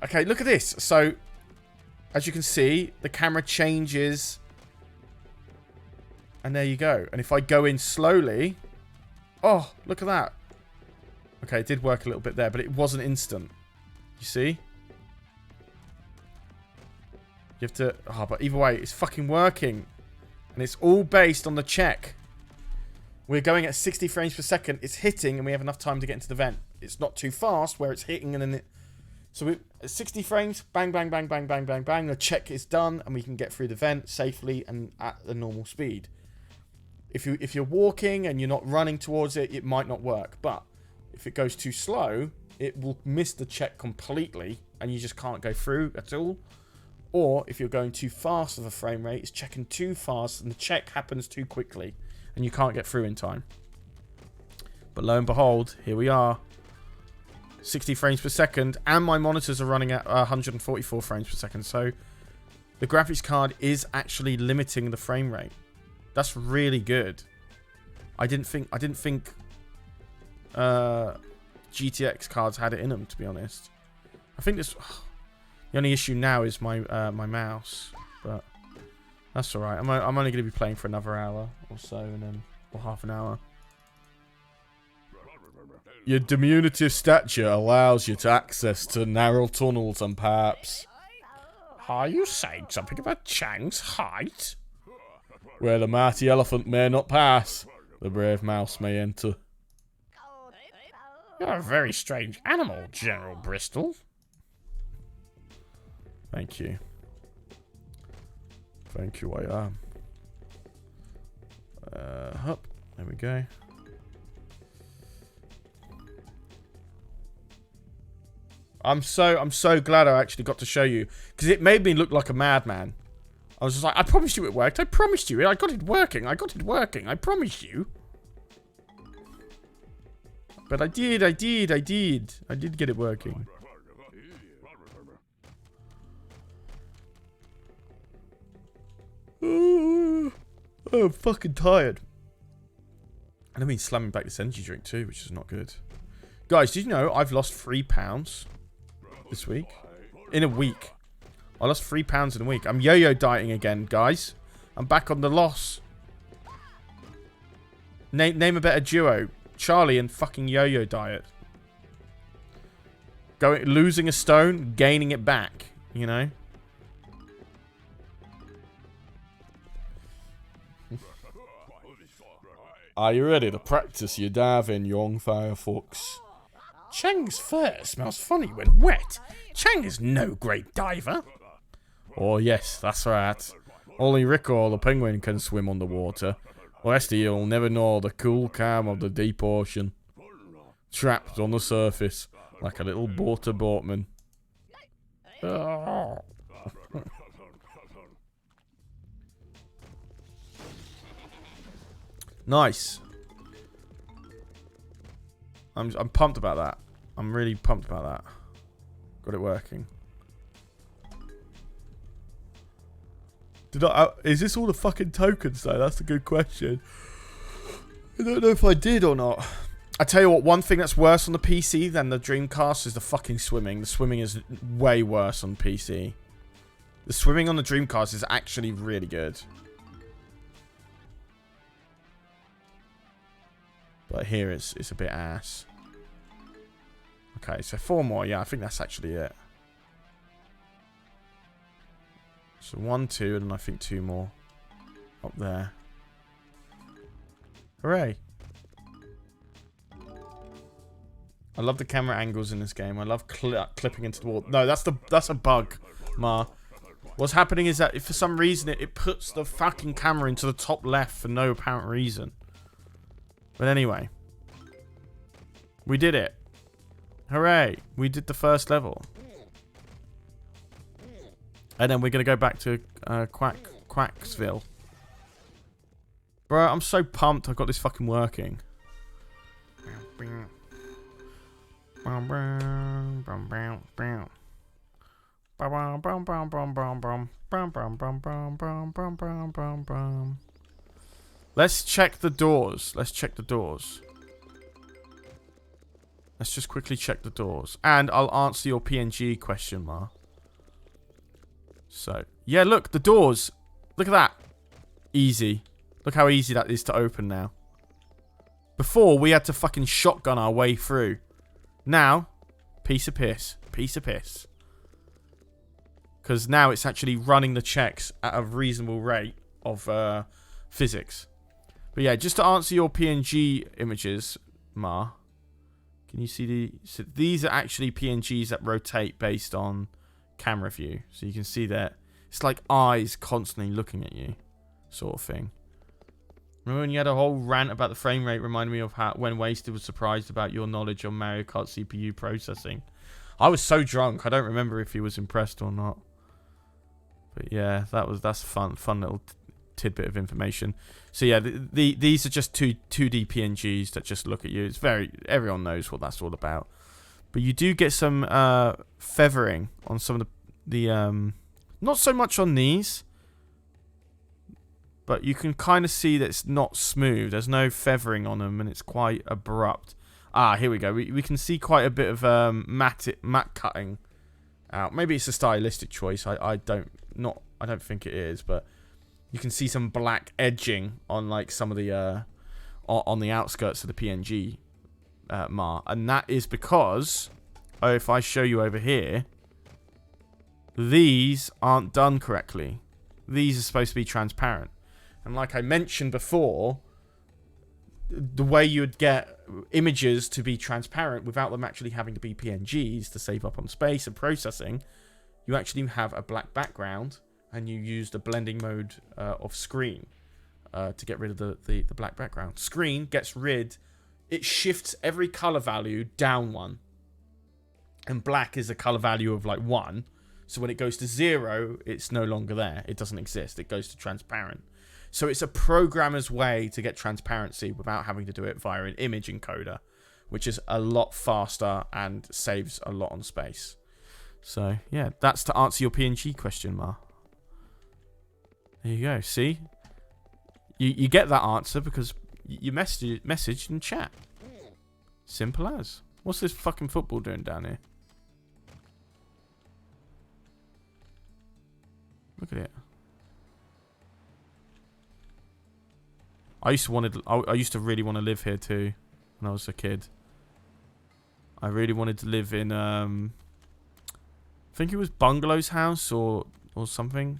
Okay, look at this. So, as you can see, the camera changes. And there you go. And if I go in slowly... Oh, look at that. Okay, it did work a little bit there, but it wasn't instant. You see? You have to... Oh, but either way, it's fucking working. And it's all based on the check. We're going at 60 frames per second. It's hitting, and we have enough time to get into the vent. It's not too fast, where it's hitting, and then it... So we at 60 frames, bang, bang, bang, bang, bang, bang, bang. The check is done, and we can get through the vent safely and at the normal speed. If you're walking and you're not running towards it, it might not work. But if it goes too slow, it will miss the check completely, and you just can't go through at all. Or if you're going too fast of a frame rate, it's checking too fast, and the check happens too quickly, and you can't get through in time. But lo and behold, here we are. 60 frames per second, and my monitors are running at 144 frames per second. So the graphics card is actually limiting the frame rate. That's really good. I didn't think GTX cards had it in them, to be honest. I think this the only issue now is my my mouse, but that's all right. I'm only going to be playing for another hour or so, and then or half an hour. Your diminutive stature allows you to access to narrow tunnels and perhaps... Are you saying something about Chang's height? Where the mighty elephant may not pass, the brave mouse may enter. You're a very strange animal, General Bristol. Thank you. Thank you, I am. Up. There we go. I'm so glad I actually got to show you, because it made me look like a madman. I was just like, I promised you it worked. I promised you it. I got it working. I got it working. I promised you. But I did get it working. Oh, I'm fucking tired. And I've been slamming back this energy drink too, which is not good. Guys, did you know I've lost 3 pounds this week? In a week. I lost 3 pounds in a week. I'm yo-yo dieting again, guys. I'm back on the loss. Name a better duo. Charlie and fucking yo-yo diet. Losing a stone, gaining it back. You know? Are you ready to practice your diving, young firefox? Chang's fur smells funny when wet. Chang is no great diver. Oh yes, that's right. Only Rico the penguin can swim underwater. The rest of you'll never know the cool calm of the deep ocean. Trapped on the surface, like a little boatman. Oh. Nice. I'm pumped about that. I'm really pumped about that. Got it working. Is this all the fucking tokens though? That's a good question. I don't know if I did or not. I tell you what, one thing that's worse on the PC than the Dreamcast is the fucking swimming. The swimming is way worse on PC. The swimming on the Dreamcast is actually really good. But here it's a bit ass. Okay, so 4 more. Yeah, I think that's actually it. So 1, 2, and I think 2 more up there. Hooray! I love the camera angles in this game. I love clipping into the wall. No, that's a bug, Ma. What's happening is that if for some reason it puts the fucking camera into the top left for no apparent reason. But anyway, we did it. Hooray! We did the first level. And then we're going to go back to Quacksville. Bro, I'm so pumped I got this fucking working. Let's check the doors. Let's check the doors. Let's just quickly check the doors. And I'll answer your PNG question, Ma. So, yeah, look, the doors. Look at that. Easy. Look how easy that is to open now. Before, we had to fucking shotgun our way through. Now, piece of piss. piece of piss. Because now it's actually running the checks at a reasonable rate of physics. But yeah, just to answer your PNG images, Ma, can you see so these are actually PNGs that rotate based on camera view. So you can see that it's like eyes constantly looking at you, sort of thing. Remember when you had a whole rant about the frame rate? Reminded me of how when Wasted was surprised about your knowledge on Mario Kart CPU processing. I was so drunk, I don't remember if he was impressed or not. But yeah, that's fun little tidbit of information. So yeah, these are just 2D PNGs that just look at you. It's everyone knows what that's all about. But you do get some feathering on some of the not so much on these, but you can kind of see that it's not smooth. There's no feathering on them, and it's quite abrupt. Ah, here we go. We can see quite a bit of matte cutting out. Maybe it's a stylistic choice. I don't think it is, but you can see some black edging on like some of the on the outskirts of the PNG and that is because if I show you over here, these aren't done correctly. These are supposed to be transparent, and like I mentioned before, the way you would get images to be transparent without them actually having to be PNGs to save up on space and processing, you actually have a black background and you use the blending mode of screen to get rid of the black background. Screen gets rid, it shifts every color value down one, and black is a color value of like 1, so when it goes to 0, it's no longer there, it doesn't exist, it goes to transparent. So it's a programmer's way to get transparency without having to do it via an image encoder, which is a lot faster and saves a lot on space. So yeah, that's to answer your PNG question, Ma. There you go. See, you get that answer because you messaged in chat. Simple as. What's this fucking football doing down here? Look at it. I used to really want to live here too when I was a kid. I really wanted to live in I think it was Bungalow's house or something.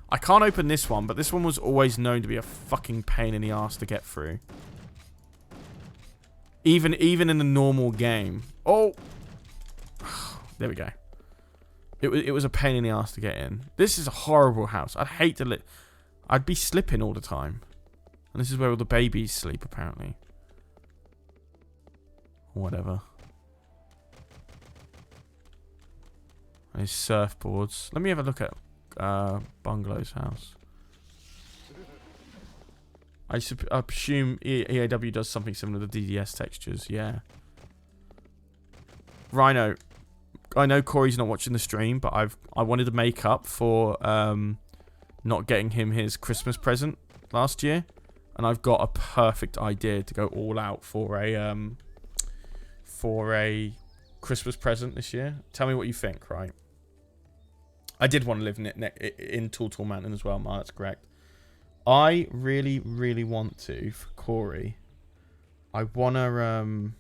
I can't open this one, but this one was always known to be a fucking pain in the ass to get through. Even in the normal game. Oh, there we go. It was a pain in the ass to get in. This is a horrible house. I'd hate to live. I'd be slipping all the time. And this is where all the babies sleep, apparently. Whatever. And his surfboards. Let me have a look at Bungalow's house. I presume EAW does something similar to DDS textures. Yeah. Rhino. I know Corey's not watching the stream, but I wanted to make up for not getting him his Christmas present last year. And I've got a perfect idea to go all out for a Christmas present this year. Tell me what you think, right? I did want to live in Tall Mountain as well, Ma, that's correct. I really, really want to, for Corey, I want to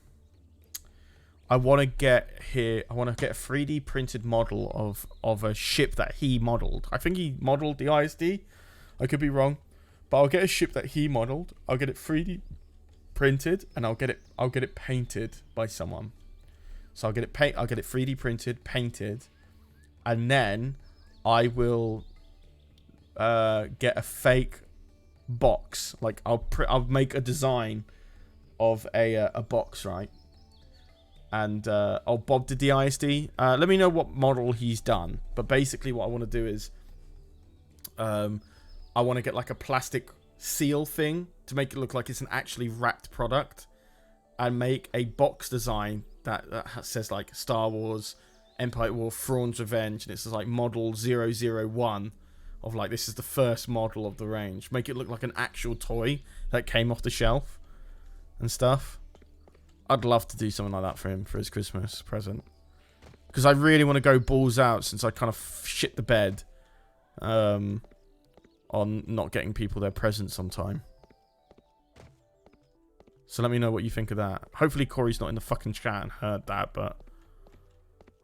get a 3D printed model of a ship that he modeled. I think he modeled the ISD. I could be wrong. But I'll get a ship that he modeled. I'll get it 3D printed, and I'll get it painted by someone. So I'll get it 3D printed, painted, and then I will get a fake box. Like I'll make a design of a box, right? And I'll bob to DISD. Let me know what model he's done. But basically, what I want to do is, I want to get like a plastic seal thing to make it look like it's an actually wrapped product, and make a box design that says like Star Wars, Empire War, Thrawn's Revenge, and it says like model 001 of like this is the first model of the range. Make it look like an actual toy that came off the shelf and stuff. I'd love to do something like that for him for his Christmas present, because I really want to go balls out since I kind of shit the bed on not getting people their presents on time. So let me know what you think of that. Hopefully Corey's not in the fucking chat and heard that, but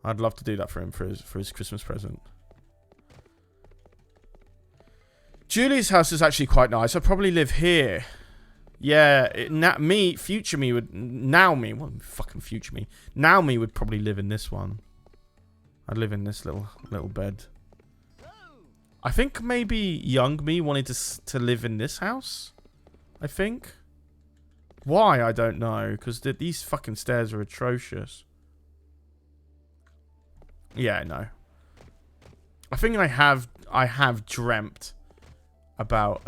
I'd love to do that for him for his Christmas present. Julie's house is actually quite nice. I'd probably live here. Yeah, future me would now me would probably live in this one. I'd live in this little bed. I think maybe young me wanted to live in this house. I think. Why, I don't know, because these fucking stairs are atrocious. Yeah, no. I think I have dreamt about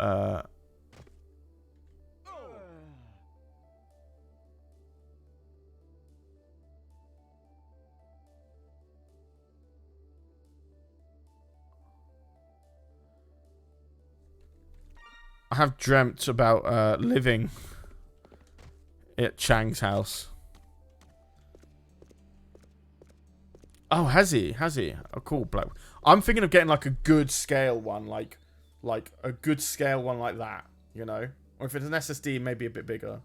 living at Chang's house. Oh, has he? Has he? Oh, cool. Black. I'm thinking of getting like a good scale one, like a good scale one like that, you know? Or if it's an SSD, maybe a bit bigger.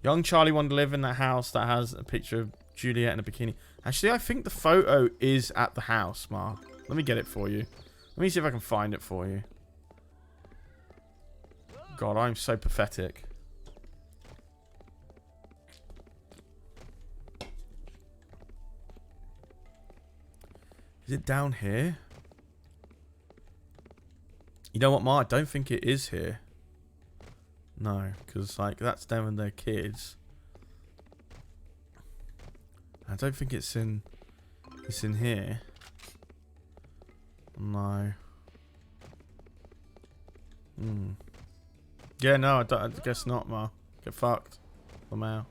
Young Charlie wanted to live in that house that has a picture of Juliet in a bikini. Actually, I think the photo is at the house, Mark. Let me get it for you. Let me see if I can find it for you. God, I'm so pathetic. Is it down here? You know what, Mark? I don't think it is here. No, because like that's them and their kids. I don't think it's in here. No. Yeah, no, I guess not, Ma. Get fucked. Somehow.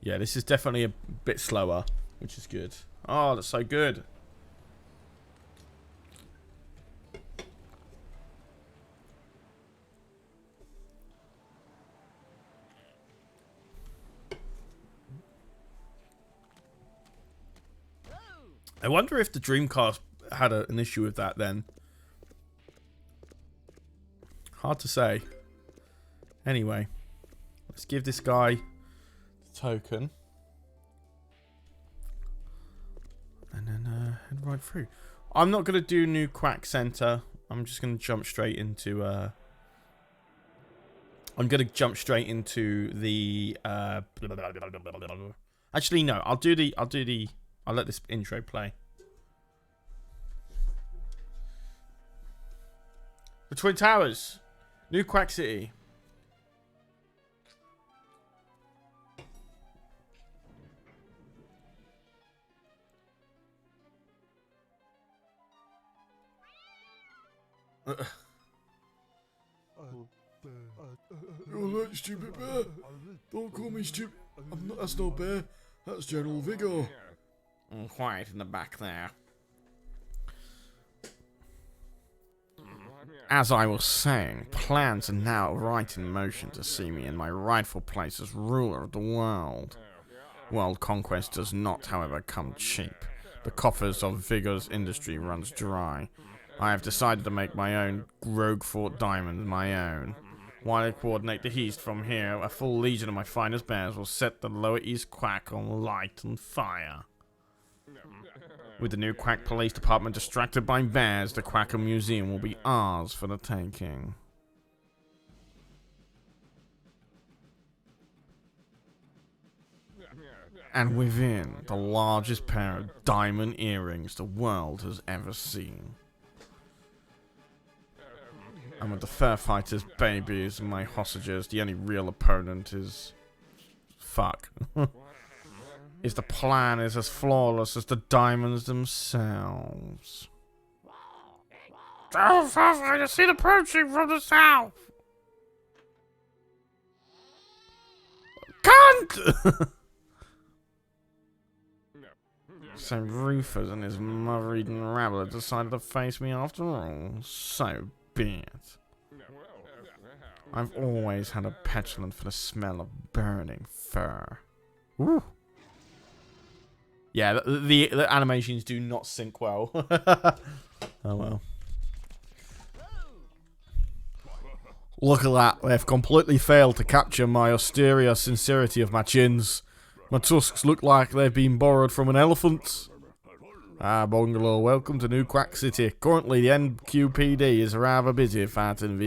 Yeah, this is definitely a bit slower, which is good. Oh, that's so good. I wonder if the Dreamcast had an issue with that then. Hard to say. Anyway, let's give this guy the token. And then head right through. I'm not going to do New Quack Center. I'm just going to jump straight into... I'm going to jump straight into the... Actually, no. I'll let this intro play. The Twin Towers. New Quack City. You're that stupid bear. Don't call me stupid. That's no bear. That's General Vigor. Quiet in the back there. As I was saying, plans are now right in motion to see me in my rightful place as ruler of the world. World conquest does not, however, come cheap. The coffers of Vigor's industry runs dry. I have decided to make my own Rogue Fort Diamond my own. While I coordinate the east from here, a full legion of my finest bears will set the Lower East Quack on light and fire. With the new Quack Police Department distracted by bears, the Quacker Museum will be ours for the taking. And within, the largest pair of diamond earrings the world has ever seen. And with the Fur Fighters, babies, and my hostages, the only real opponent is... fuck. The plan is as flawless as the diamonds themselves. Oh, I see it approaching from the south. Cunt! So Rufus and his mother-eating rabble have decided to face me after all. So be it. I've always had a petulant for the smell of burning fur. Ooh. Yeah, the animations do not sync well. Oh well. Look at that. They've completely failed to capture my austere sincerity of my chins. My tusks look like they've been borrowed from an elephant. Ah, Bungalow, welcome to New Quack City. Currently, the NQPD is rather busy fighting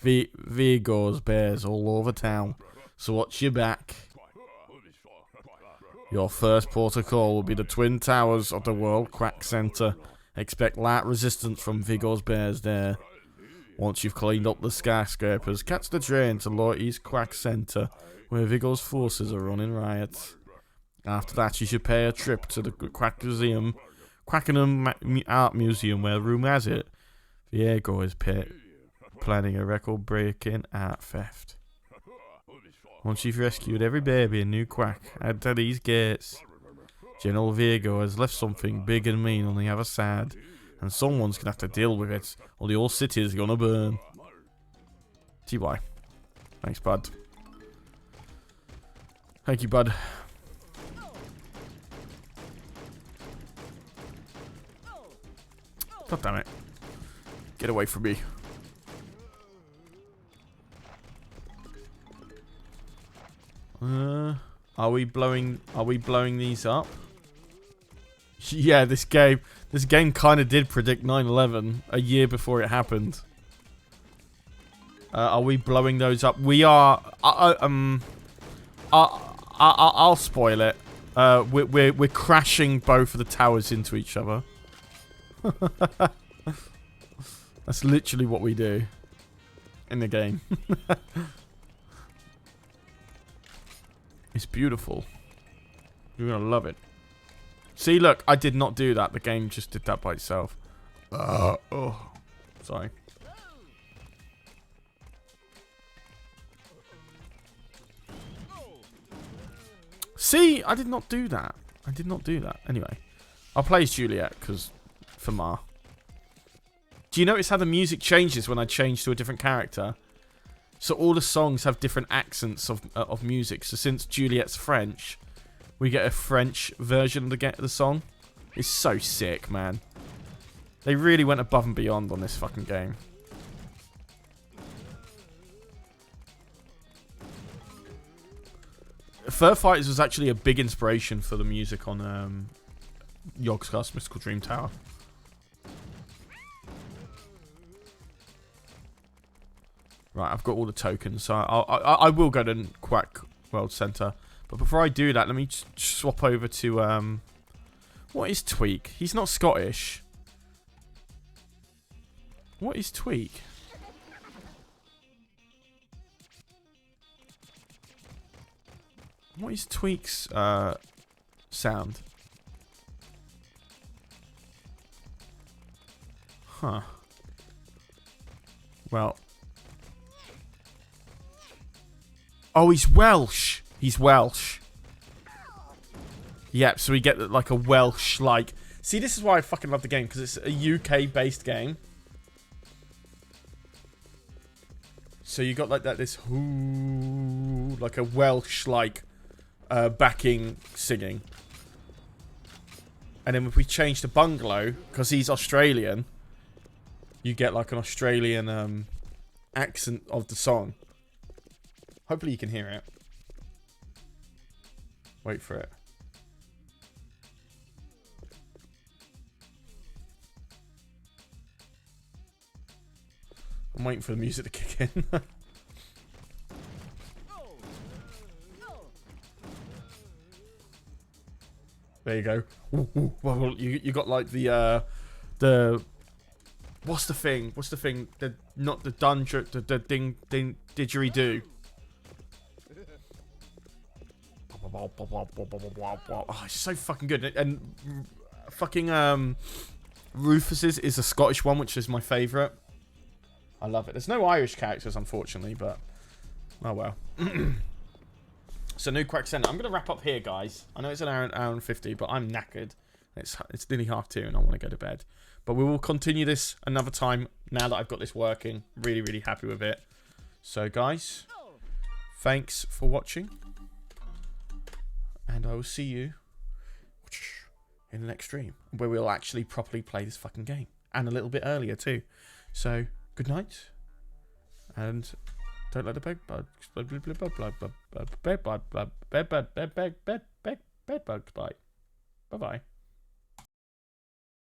Vigo's bears all over town. So watch your back. Your first port of call will be the Twin Towers of the World Quack Center. Expect light resistance from Vigo's bears there. Once you've cleaned up the skyscrapers, catch the train to Lower East Quack Center, where Vigo's forces are running riot. After that, you should pay a trip to the Quackenham Art Museum, where room has it. Viego is planning a record-breaking art theft. Once you've rescued every baby in New Quack, head to these gates. General Viego has left something big and mean on the other side, and someone's gonna have to deal with it, or the whole city is gonna burn. TY. Thanks, bud. Thank you, bud. God damn it. Get away from me. Are we blowing these up? Yeah, this game kind of did predict 9/11 a year before it happened. Are we blowing those up? We are. I'll spoil it. We're crashing both of the towers into each other. That's literally what we do in the game. It's beautiful. You're gonna love it. See, look, I did not do that. The game just did that by itself. Oh, sorry. See, I did not do that. I did not do that. Anyway, I'll play as Juliet because for Ma. Do you notice how the music changes when I change to a different character? So all the songs have different accents of music. So since Juliet's French, we get a French version of the song. It's so sick, man. They really went above and beyond on this fucking game. Fur Fighters was actually a big inspiration for the music on Yogscast Mystical Dream Tower. Right, I've got all the tokens, so I will go to Quack World Center. But before I do that, let me just swap over to, what is Tweak? He's not Scottish. What is Tweak? What is Tweak's, sound? Huh. Well. Oh, he's Welsh. He's Welsh. Yep, so we get like a Welsh, like... See, this is why I fucking love the game, because it's a UK-based game. So you got like that, this whoo, like a Welsh, like, backing singing. And then if we change to Bungalow, because he's Australian, you get like an Australian accent of the song. Hopefully you can hear it. Wait for it. I'm waiting for the music to kick in. There you go. Ooh, ooh. Well, you got like the what's the thing? What's the thing? Not the the ding didgeridoo. Oh, it's so fucking good. And fucking Rufus's is a Scottish one, which is my favourite. I love it. There's no Irish characters, unfortunately, but oh well. So, New Quack Center. I'm going to wrap up here, guys. I know it's an hour and 50, but I'm knackered. It's nearly 2:30 and I want to go to bed. But we will continue this another time now that I've got this working. Really, really happy with it. So, guys, thanks for watching. And I will see you in the next stream, where we'll actually properly play this fucking game. And a little bit earlier, too. So, good night. And don't let the bed bugs bite. Bye bye.